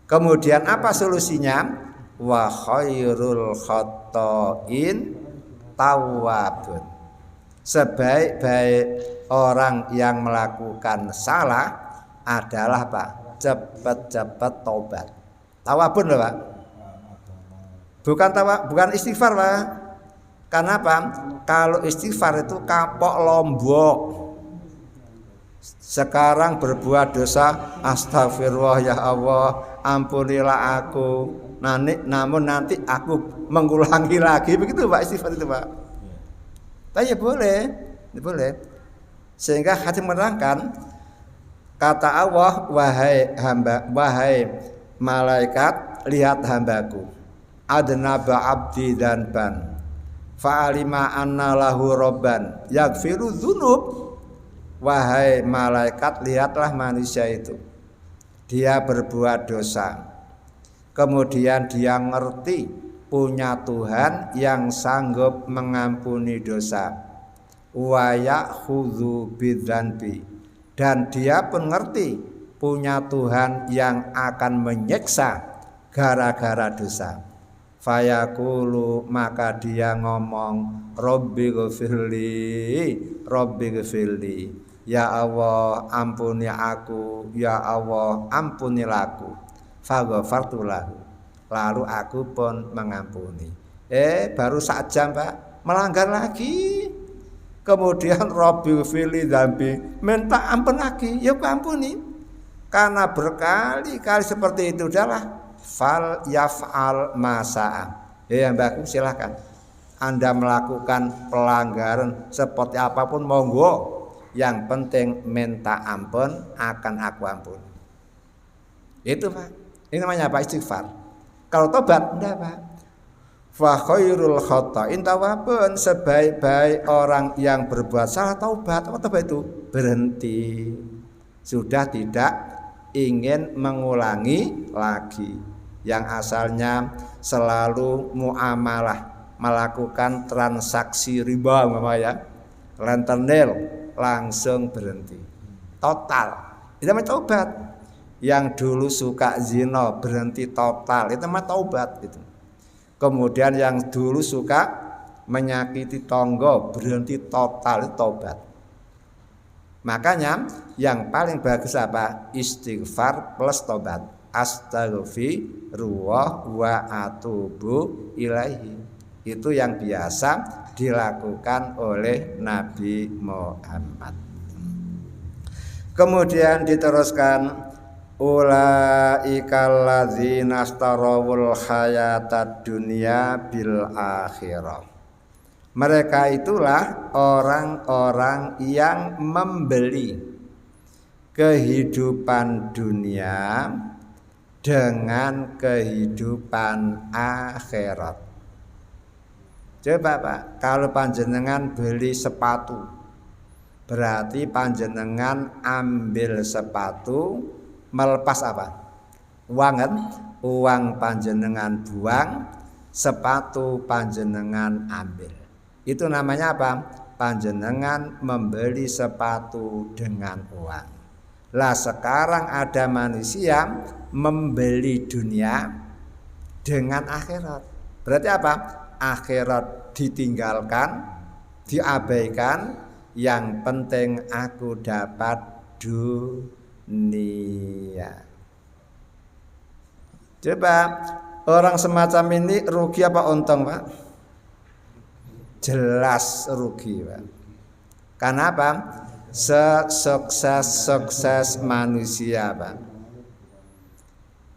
Kemudian apa solusinya? Wa khairul khata'in tawwabun. Sebaik-baik orang yang melakukan salah adalah Pak, cepat-cepat tobat. Tawabun loh Pak. Bukan istighfar Pak. Karena apa? Kalau istighfar itu kapok lombok. Sekarang berbuat dosa, astagfirullah ya Allah, ampunilah aku. Namun nanti aku mengulangi lagi, begitu Pak istighfar itu Pak. Tapi ya boleh. Sehingga hati menerangkan kata Allah, wahai malaikat, lihat hambaku, adnaba abdi dan ban, fa'alima anna lahu robban, yaghfiru dzunub. Wahai malaikat, lihatlah manusia itu, dia berbuat dosa, kemudian dia ngerti punya Tuhan yang sanggup mengampuni dosa, wa ya'khudzu bidzanbi, dan dia pun ngerti punya Tuhan yang akan menyiksa gara-gara dosa. Fayaqulu, maka dia ngomong, Rabbi ghfirli, ya Allah ampuni aku, ya Allah ampunilah aku. Faghafartu lahu, lalu aku pun mengampuni. Baru saja Pak melanggar lagi. Kemudian Rabbi ghfirli dzambi, minta ampun lagi, ya aku ampuni. Karena berkali-kali seperti itu, udahlah, fal yaf'al masa'a. Mbakku silahkan, Anda melakukan pelanggaran seperti apapun monggo, yang penting minta ampun, akan aku ampun. Itu Pak, ini namanya apa? Istighfar. Kalau tobat enggak Pak. Fa khairul khata'in tawabun, sebaik-baik orang yang berbuat salah taubat. Apa taubat itu? Berhenti, sudah tidak ingin mengulangi lagi. Yang asalnya selalu muamalah, melakukan transaksi riba ya, rentenir, langsung berhenti total. Itu namanya taubat. Yang dulu suka zina berhenti total, itu namanya taubat itu. Kemudian yang dulu suka menyakiti tonggo berhenti total, itu taubat. Makanya yang paling bagus apa? Istighfar plus taubat. Astaghfirullah wa atubu ilaihi. Itu yang biasa dilakukan oleh Nabi Muhammad. Kemudian diteruskan, ulaikal ladzina astarawul hayatad dunya bil akhirah. Mereka itulah orang-orang yang membeli kehidupan dunia dengan kehidupan akhirat. Coba Pak, kalau panjenengan beli sepatu, berarti panjenengan ambil sepatu, melepas apa? Uang kan? Uang panjenengan buang, sepatu panjenengan ambil. Itu namanya apa? Panjenengan membeli sepatu dengan uang. Lah sekarang ada manusia membeli dunia dengan akhirat. Berarti apa? Akhirat ditinggalkan, diabaikan. Yang penting aku dapat dunia. Coba orang semacam ini rugi apa untung Pak? Jelas rugi Pak. Karena apa? sesukses-sukses manusia, Pak.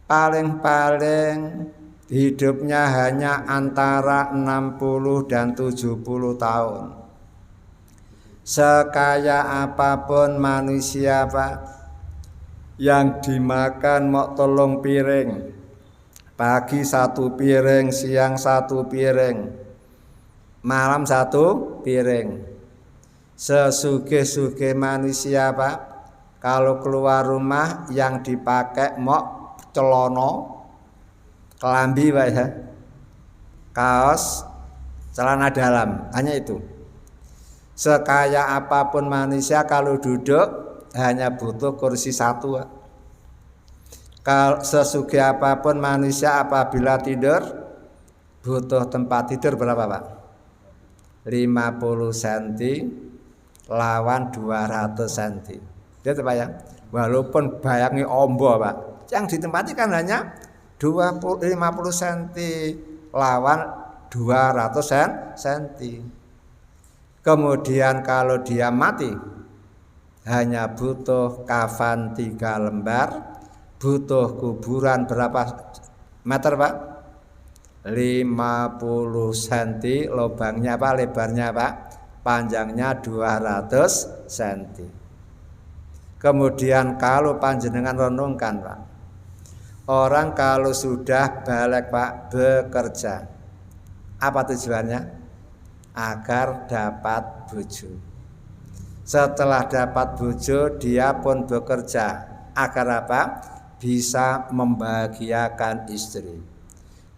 Paling-paling hidupnya hanya antara 60 dan 70 tahun. Sekaya apapun manusia, Pak, yang dimakan mau 3 piring, pagi 1 piring, siang 1 piring, malam 1 piring. Sesugih-sugih manusia, Pak, kalau keluar rumah yang dipakai mau celana, kelambi, Pak, ya, kaos, celana dalam, hanya itu. Sekaya apapun manusia kalau duduk hanya butuh kursi 1. Kalau sesugih apapun manusia apabila tidur butuh tempat tidur berapa, Pak? 50 cm lawan 200 cm. Lihat, Pak, ya. Walaupun bayangi ombo, Pak, yang ditempati kan hanya 50 cm lawan 200 cm. Kemudian kalau dia mati hanya butuh kafan 3 lembar, butuh kuburan berapa meter, Pak? 50 cm lubangnya, Pak, lebarnya, Pak, panjangnya 200 cm. Kemudian kalau panjenengan renungkan, Pak, orang kalau sudah balik, Pak, bekerja, apa tujuannya? Agar dapat bojo. Setelah dapat bojo dia pun bekerja agar apa? Bisa membahagiakan istri.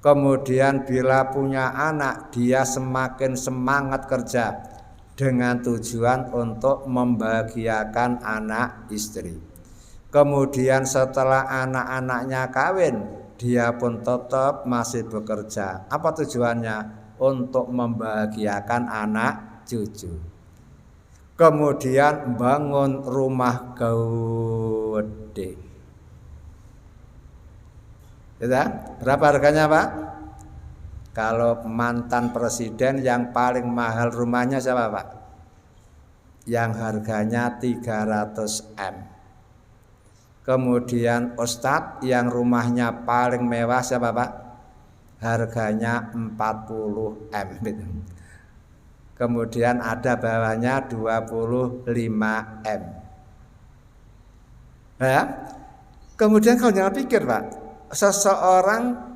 Kemudian bila punya anak dia semakin semangat kerja dengan tujuan untuk membahagiakan anak istri. Kemudian setelah anak-anaknya kawin dia pun tetap masih bekerja. Apa tujuannya? Untuk membahagiakan anak cucu. Kemudian bangun rumah gede. Ya, berapa harganya, Pak? Kalau mantan presiden yang paling mahal rumahnya siapa, Pak? Yang harganya 300 M. Kemudian ustadz yang rumahnya paling mewah siapa, Pak? Harganya 40 M. Kemudian ada bawahnya 25 M. Ya. Kemudian kalau jangan pikir, Pak, seseorang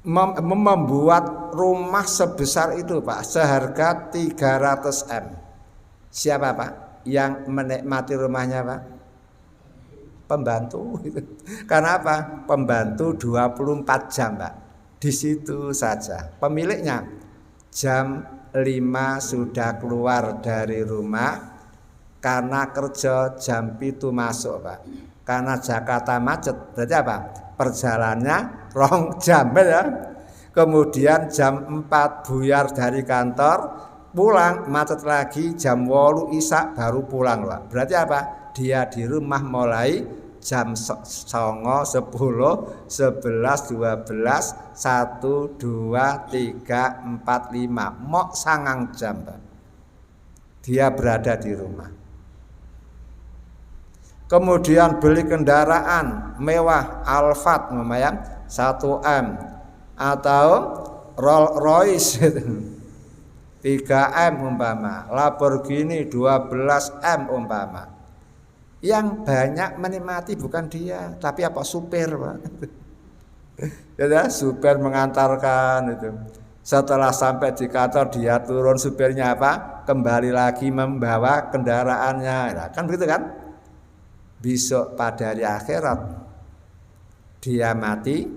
membuat rumah sebesar itu, Pak, seharga 300 M. Siapa, Pak, yang menikmati rumahnya, Pak? Pembantu. Karena apa? Pembantu 24 jam, Pak. Di situ saja. Pemiliknya jam 5 sudah keluar dari rumah karena kerja jam 7 masuk, Pak. Karena Jakarta macet, berarti apa? Perjalanannya 2 jam, ya. Kemudian jam 4 buyar dari kantor, pulang macet lagi, jam 8 Isya baru pulang, Pak. Berarti apa? Dia di rumah mulai jam 9, 10, 11, 12, 1, 2, 3, 4, 5, mok 9 jam, Pak. Dia berada di rumah. Kemudian beli kendaraan mewah, Alphard lumayan 1 M atau Rolls Royce 3 M umpama, Lamborghini 12 M umpama. Yang banyak menikmati bukan dia, tapi apa? Supir, Pak. Ya, supir mengantarkan itu. Setelah sampai di kantor dia turun, supirnya apa? Kembali lagi membawa kendaraannya. Nah, kan begitu kan? Besok pada hari akhirat dia mati,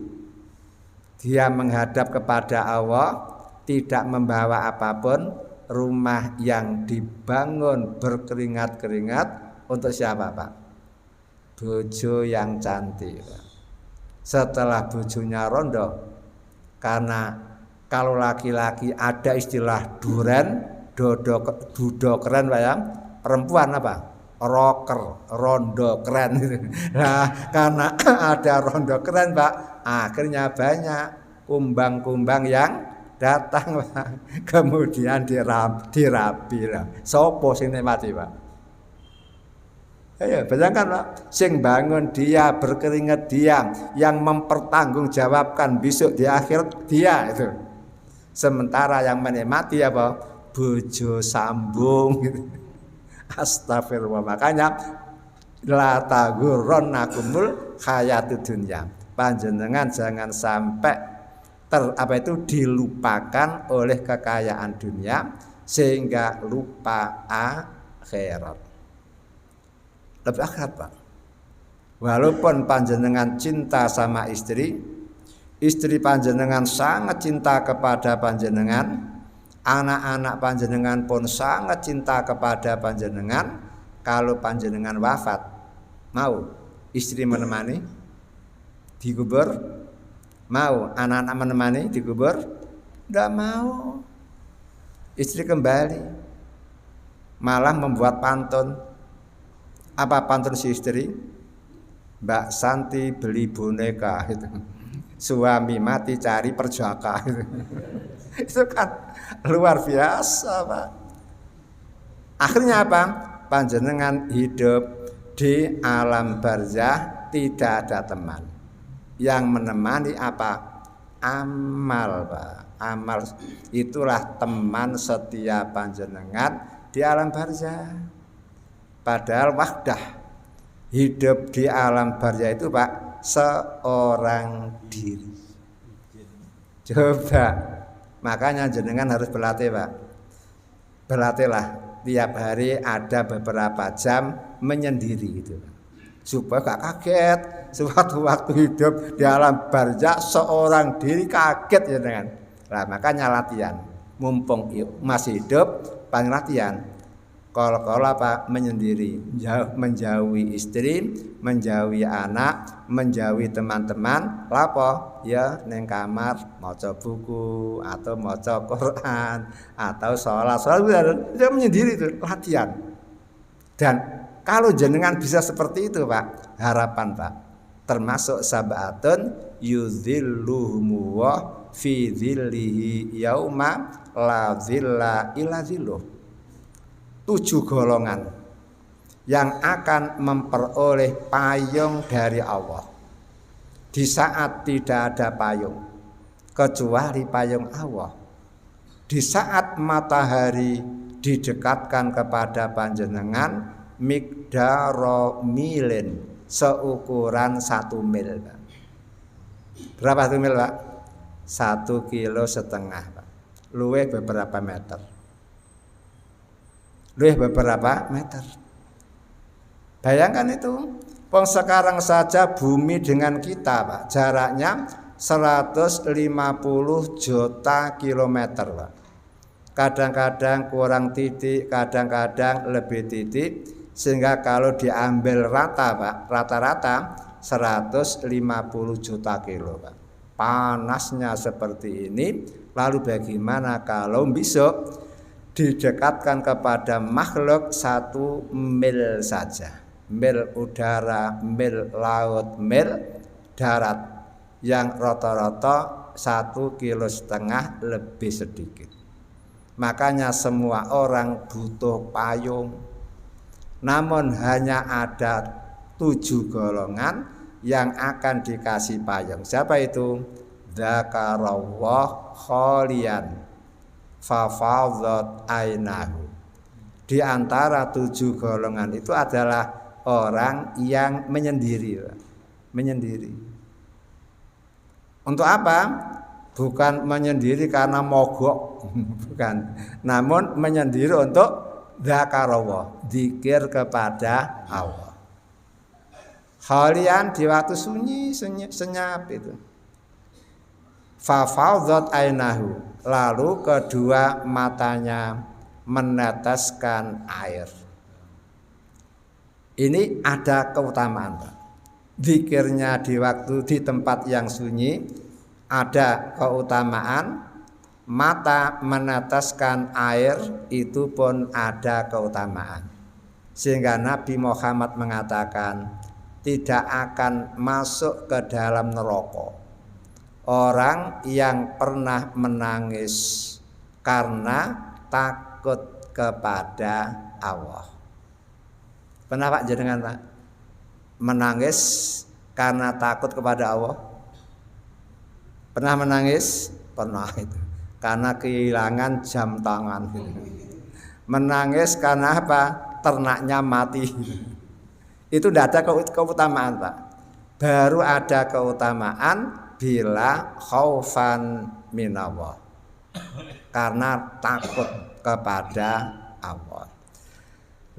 dia menghadap kepada Allah, tidak membawa apapun, rumah yang dibangun berkeringat-keringat untuk siapa, Pak? Bojo yang cantik, Pak. Setelah bojonya rondo, karena kalau laki-laki ada istilah duren, dudo keren, Pak, ya. Perempuan apa? Rocker, rondo keren. Nah, karena ada rondo keren, Pak, akhirnya banyak kumbang-kumbang yang datang, Pak. Kemudian dirapi lah. Sopo sing mati, Pak? Ayo, bayangkan Pak, sing bangun dia, berkeringat dia, yang mempertanggungjawabkan besok di akhirat dia itu. Sementara yang menikmati apa? Bojo sambung gitu. Astagfirullah. Makanya la taghurrannakumul hayatud dunya. Panjenengan jangan sampai dilupakan oleh kekayaan dunia sehingga lupa akhirat. Lebih akrab Pak. Walaupun panjenengan cinta sama istri panjenengan sangat cinta kepada panjenengan, anak-anak panjenengan pun sangat cinta kepada panjenengan. Kalau panjenengan wafat, mau istri menemani dikubur? Mau anak-anak menemani dikubur? Tidak mau. Istri kembali, malah membuat pantun. Apa pantun si istri? Mbak Santi beli boneka itu. Suami mati cari perjaka itu. Itu kan luar biasa Pak. Akhirnya apa? Panjenengan hidup di alam barzah tidak ada teman. Yang menemani apa? Amal Pak. Amal itulah teman setia panjenengan di alam barzah. Padahal wahdah hidup di alam barzah itu Pak seorang diri. Coba, makanya jenengan harus berlatih Pak. Berlatihlah tiap hari ada beberapa jam menyendiri gitu. Supaya gak kaget suatu waktu hidup di alam barzah seorang diri kaget ya dengan. Nah, makanya latihan. Mumpung masih hidup, paling latihan. Kalau apa menyendiri, menjauhi istri, menjauhi anak, menjauhi teman-teman, lapo ya neng kamar maca buku atau maca Quran atau sholat itu menyendiri itu latihan. Dan kalau jenengan bisa seperti itu Pak, harapan Pak, termasuk sabatun yuzilluhumu fi dzillihi yauma la dzilla illa dzilluh. 7 golongan yang akan memperoleh payung dari Allah di saat tidak ada payung kecuali payung Allah. Di saat matahari didekatkan kepada panjenengan miqdaro milin, seukuran 1 mil Pak. Berapa 1 mil Pak? 1,5 kilo Pak. Luwih beberapa meter. Beberapa meter. Bayangkan itu. Pong sekarang saja bumi dengan kita Pak, jaraknya 150 juta kilometer Pak. Kadang-kadang kurang titik, kadang-kadang lebih titik, sehingga kalau diambil rata Pak, rata-rata 150 juta kilo Pak. Panasnya seperti ini, lalu bagaimana kalau besok didekatkan kepada makhluk 1 mil saja, mil udara, mil laut, mil darat, yang rata-rata 1,5 kilo lebih sedikit. Makanya semua orang butuh payung. Namun hanya ada 7 golongan yang akan dikasih payung. Siapa itu? Dzakarallah kholian fafadhat ainahu. Di antara 7 golongan itu adalah orang yang menyendiri. Menyendiri. Untuk apa? Bukan menyendiri karena mogok, bukan. Namun menyendiri untuk dzakarallah, zikir kepada Allah. Kholian di waktu sunyi, senyap itu. Fafadhat ainahu, lalu kedua matanya meneteskan air. Ini ada keutamaan Pak. Zikirnya di waktu di tempat yang sunyi ada keutamaan, mata meneteskan air itu pun ada keutamaan. Sehingga Nabi Muhammad mengatakan tidak akan masuk ke dalam neraka orang yang pernah menangis karena takut kepada Allah. Pernah Pak jenengan Pak menangis karena takut kepada Allah? Pernah menangis? Pernah itu. Karena kehilangan jam tangan. Menangis karena apa? Ternaknya mati. Itu tidak ada keutamaan Pak. Baru ada keutamaan bila khaufan minallah. Karena takut kepada Allah.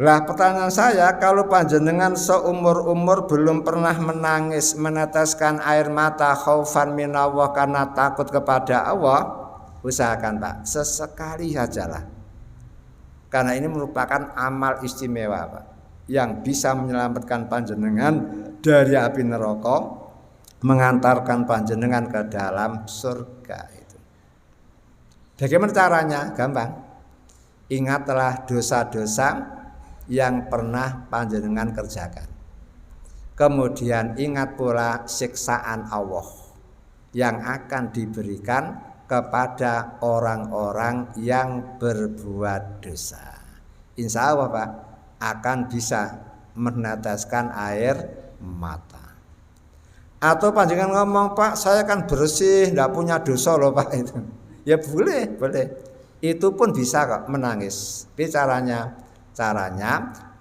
Lah pertanyaan saya, kalau panjenengan seumur-umur belum pernah menangis, meneteskan air mata khaufan minallah karena takut kepada Allah, usahakan Pak, sesekali sajalah. Karena ini merupakan amal istimewa Pak, yang bisa menyelamatkan panjenengan dari api neraka, mengantarkan panjenengan ke dalam surga itu. Bagaimana caranya? Gampang. Ingatlah dosa-dosa yang pernah panjenengan kerjakan. Kemudian ingat pula siksaan Allah yang akan diberikan kepada orang-orang yang berbuat dosa. Insya Allah Pak akan bisa meneteskan air mata. Atau panjenengan ngomong, Pak saya kan bersih, tidak punya dosa loh Pak itu. Ya boleh. Itu pun bisa kok menangis. Tapi caranya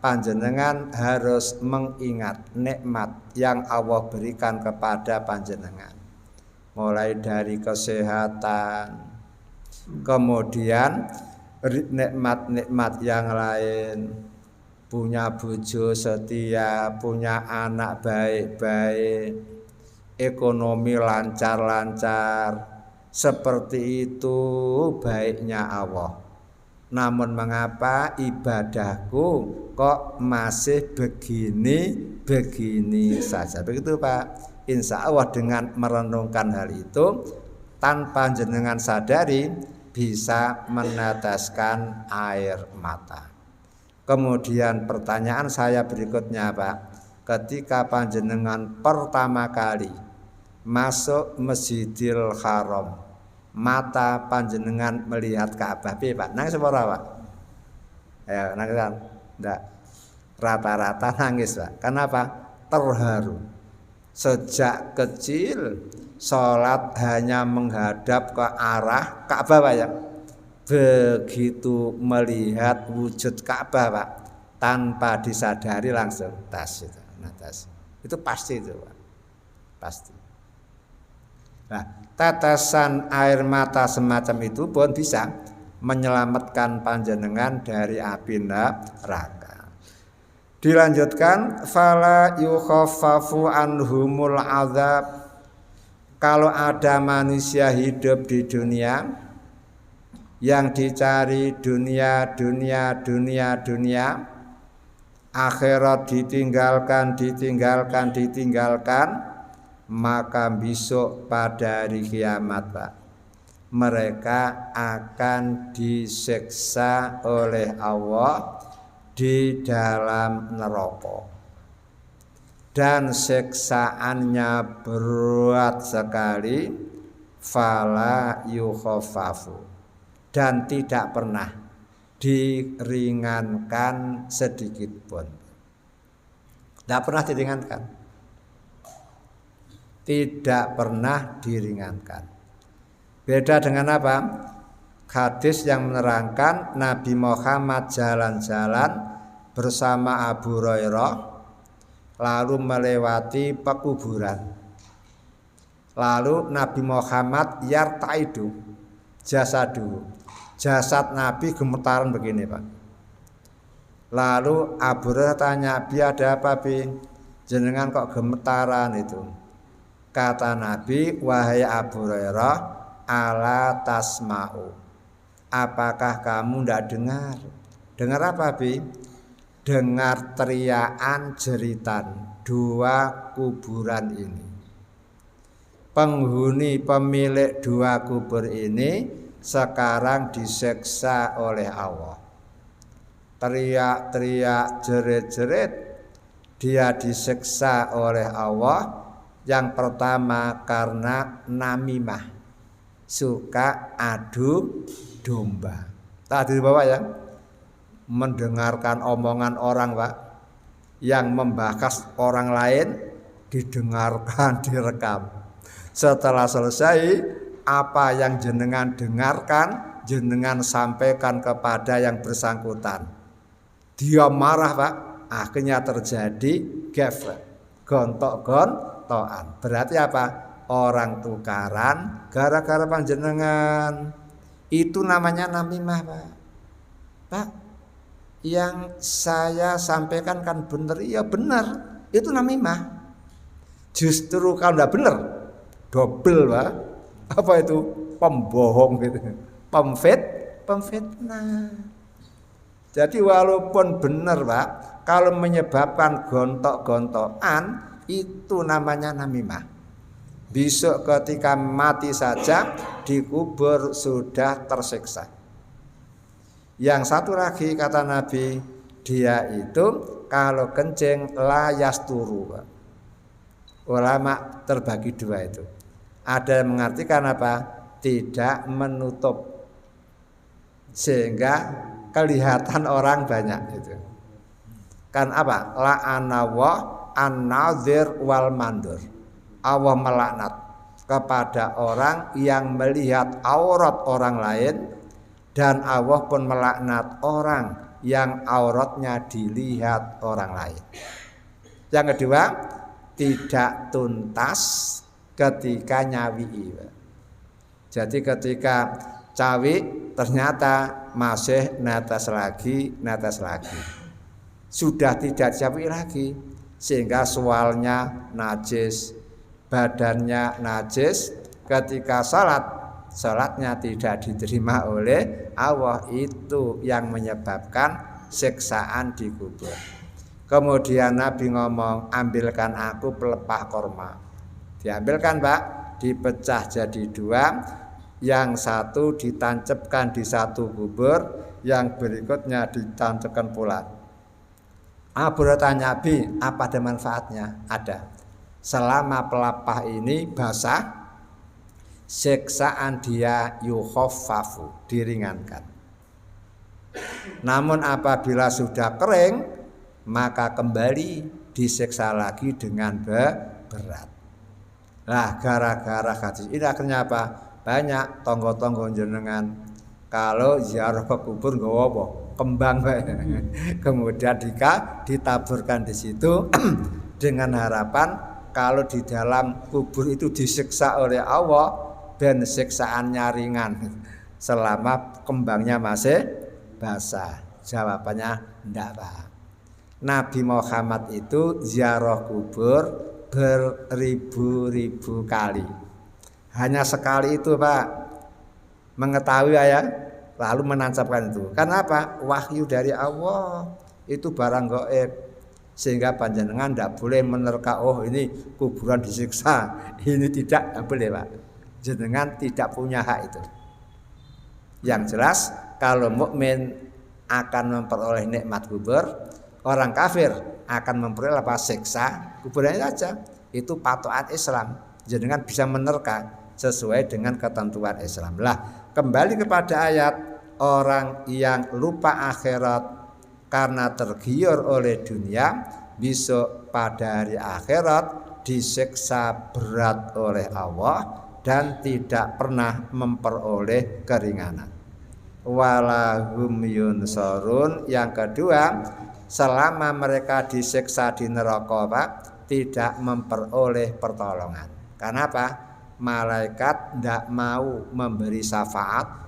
panjenengan harus mengingat nikmat yang Allah berikan kepada panjenengan. Mulai dari kesehatan, kemudian nikmat-nikmat yang lain, punya bojo setia, punya anak baik-baik, ekonomi lancar-lancar. Seperti itu baiknya Allah. Namun mengapa ibadahku kok masih begini saja? Begitu Pak. Insya Allah dengan merenungkan hal itu, tanpa jenengan sadari bisa meneteskan air mata. Kemudian pertanyaan saya berikutnya Pak, ketika panjenengan pertama kali masuk Masjidil Haram, mata panjenengan melihat Ka'bah, Pak nangis apa Pak? Ya nangis kan? Enggak. Rata-rata nangis Pak. Kenapa? Terharu. Sejak kecil sholat hanya menghadap ke arah Ka'bah Pak ya. Begitu melihat wujud Ka'bah Pak, tanpa disadari langsung tas itu. Nah, tas. Itu pasti itu Pak. Pasti. Nah, tetesan air mata semacam itu pun bisa menyelamatkan panjenengan dari api neraka. Dilanjutkan, fala yukhaffafu anhumul azab. Kalau ada manusia hidup di dunia yang dicari dunia, akhirat ditinggalkan, maka besok pada hari kiamat Pak, mereka akan disiksa oleh Allah di dalam neraka, dan siksaannya berat sekali. Fala yukhaffafu, dan tidak pernah diringankan sedikit pun. Tidak pernah diringankan. Tidak pernah diringankan. Beda dengan apa? Hadis yang menerangkan Nabi Muhammad jalan-jalan bersama Abu Hurairah, lalu melewati pekuburan. Lalu Nabi Muhammad yartaidu jasadu, jasad Nabi gemetaran begini Pak. Lalu Abu Hurairah tanya, "Bi ada apa Bi? Jenengan kok gemetaran itu?" Kata Nabi, "Wahai Abu Hurairah, ala tasma'u, apakah kamu tidak dengar?" Dengar apa Bi? Dengar teriakan jeritan dua kuburan ini. Penghuni pemilik dua kubur ini sekarang disiksa oleh Allah. Teriak-teriak, jerit-jerit, dia disiksa oleh Allah. Yang pertama karena namimah, suka adu domba. Tadi Bapak ya, mendengarkan omongan orang Pak, yang membahas orang lain didengarkan, direkam. Setelah selesai, apa yang jenengan dengarkan, jenengan sampaikan kepada yang bersangkutan. Dia marah, Pak. Akhirnya terjadi gaffe, gontok-gontokan. Berarti apa? Orang tukaran gara-gara panjenengan. Itu namanya namimah, Pak. Pak, yang saya sampaikan kan benar. Iya benar, itu namimah. Justru kalau tidak benar, double, Pak. Apa itu? Pembohong gitu. Pemfitnah. Jadi walaupun benar, Pak, kalau menyebabkan gontok-gontokan itu namanya namimah. Besok ketika mati saja dikubur sudah tersiksa. Yang satu lagi kata Nabi, dia itu kalau kencing layas turu, Pak. Ulama terbagi dua itu. Ada yang mengartikan apa? Tidak menutup sehingga kelihatan orang banyak itu. Kan apa? La'anallah an-nadhir wal mandur. Allah melaknat kepada orang yang melihat aurat orang lain, dan Allah pun melaknat orang yang auratnya dilihat orang lain. Yang kedua, tidak tuntas ketika nyawi. Jadi ketika cawi ternyata masih netes lagi. Sudah tidak cawi lagi, sehingga sualnya najis, badannya najis. Ketika salatnya tidak diterima oleh Allah. Itu yang menyebabkan siksaan di kubur. Kemudian Nabi ngomong, ambilkan aku pelepah korma. Diambilkan, Pak, dipecah jadi dua. Yang satu ditancapkan di satu kubur, yang berikutnya ditancapkan pula. Bertanya Nabi, apa ada manfaatnya? Ada. Selama pelepah ini basah, siksaan dia yukhaffafu, diringankan. Namun apabila sudah kering, maka kembali disiksa lagi dengan berat. Nah, gara-gara hadis ini akhirnya apa? Banyak tonggo-tonggo jenengan kalau ziarah ke kubur nggawa apa? Kembang. Kemudian ditaburkan di situ dengan harapan kalau di dalam kubur itu disiksa oleh Allah dan siksaannya ringan selama kembangnya masih basah. Jawabannya enggak, Pak. Nabi Muhammad itu ziarah kubur beribu-ribu kali. Hanya sekali itu, Pak, mengetahui ya, lalu menancapkan itu. Karena apa? Wahyu dari Allah, itu barang gaib. Sehingga panjenengan tidak boleh menerka, oh ini kuburan disiksa, ini tidak boleh, Pak. Jenengan tidak punya hak itu. Yang jelas kalau mukmin akan memperoleh nikmat kubur, orang kafir akan memperoleh apa? Siksa kuburannya saja. Itu patokan Islam. Jenengan bisa menerka sesuai dengan ketentuan Islam. Lah, kembali kepada ayat, orang yang lupa akhirat karena tergiur oleh dunia, besok pada hari akhirat disiksa berat oleh Allah dan tidak pernah memperoleh keringanan. Walahum yunsarun. Yang kedua, selama mereka disiksa di neraka, Pak, tidak memperoleh pertolongan. Kenapa? Malaikat tidak mau memberi syafaat,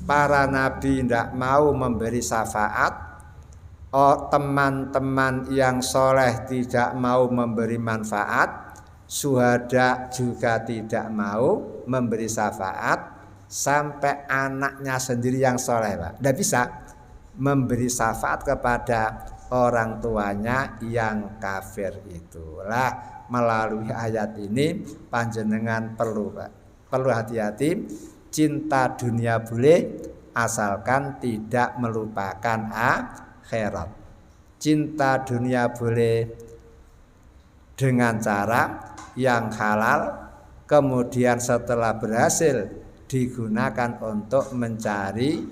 para nabi tidak mau memberi syafaat, teman-teman yang soleh tidak mau memberi manfaat, syuhada juga tidak mau memberi syafaat, sampai anaknya sendiri yang soleh, Pak, tidak bisa memberi syafaat kepada orang tuanya yang kafir. Itulah melalui ayat ini panjenengan perlu, Pak, perlu hati-hati. Cinta dunia boleh asalkan tidak melupakan akhirat. Cinta dunia boleh dengan cara yang halal, kemudian setelah berhasil digunakan untuk mencari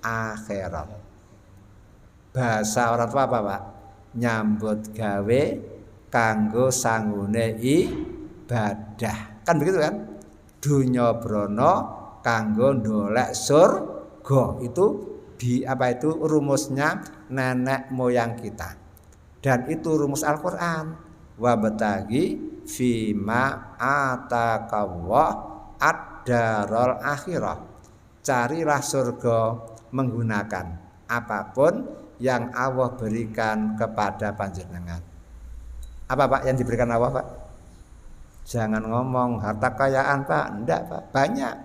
akhirat. Bahasa orang tua apa, Pak? nyambut gawe kanggo sangune ibadah. Kan begitu kan? Dunya brana kanggo ndolek surga. Itu itu rumusnya nenek moyang kita. Dan itu rumus Al-Qur'an. Wa batagi fima ataqallah ad-darul akhirah. Carilah surga menggunakan apapun yang Allah berikan kepada panjenengan. Apa Pak yang diberikan Allah Pak? Jangan ngomong harta kekayaan Pak, enggak Pak. Banyak.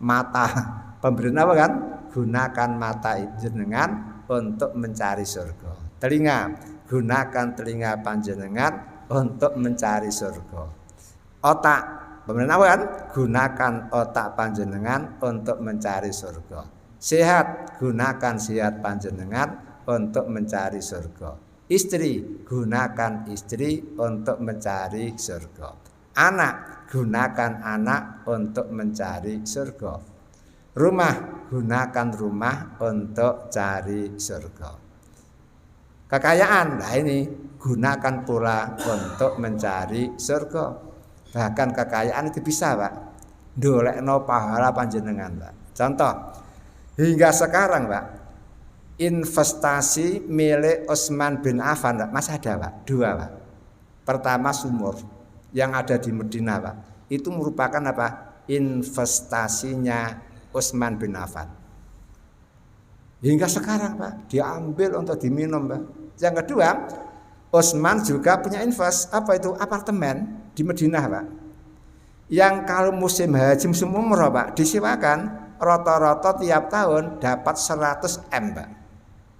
Mata, pemberian apa kan? Gunakan mata jenengan untuk mencari surga. Telinga, gunakan telinga panjenengan untuk mencari surga. Otak, pemberian apa kan? Gunakan otak panjenengan untuk mencari surga. Sehat, gunakan sehat panjenengan untuk mencari surga. Istri, gunakan istri untuk mencari surga. Anak, gunakan anak untuk mencari surga. Rumah, gunakan rumah untuk cari surga. Kekayaan, nah ini gunakan pula untuk mencari surga. Bahkan kekayaan itu bisa Pak ndolekno pahala panjenengan Pak. Contoh, hingga sekarang Pak, investasi milik Utsman bin Affan Pak, masih ada Pak, 2 Pak. Pertama sumur yang ada di Madinah Pak, itu merupakan apa? Investasinya Utsman bin Affan. Hingga sekarang Pak, diambil untuk diminum Pak. Yang kedua, Utsman juga punya invest, apa itu? Apartemen di Madinah Pak. Yang kalau musim haji musim umroh Pak, disewakan rata-rata tiap tahun dapat 100 M Pak.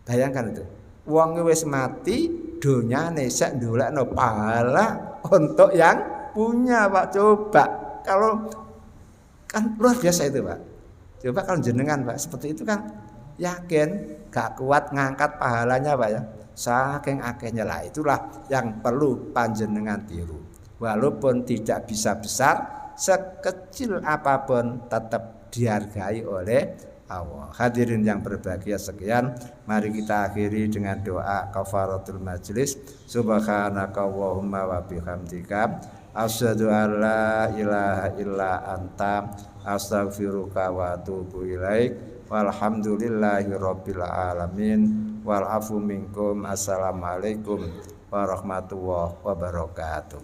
Bayangkan itu. Wong wis mati, donyane sek ndolekno pahala untuk yang punya Pak. Coba kalau kan luar biasa itu Pak. Coba kalau jenengan Pak seperti itu kan yakin gak kuat ngangkat pahalanya Pak ya. Saking akehnya lah, itulah yang perlu panjenengan tiru. Walaupun tidak bisa besar, sekecil apapun tetap dihargai oleh Allah. Hadirin yang berbahagia, sekian mari kita akhiri dengan doa kafaratul majlis. Subhanaka Allahumma wa bihamdika asyhadu an la ilaha illa anta astaghfiruka wa atubu ilaik. Walhamdulillahi rabbil alamin. Wal afu minkum. Assalamualaikum warahmatullahi wabarakatuh.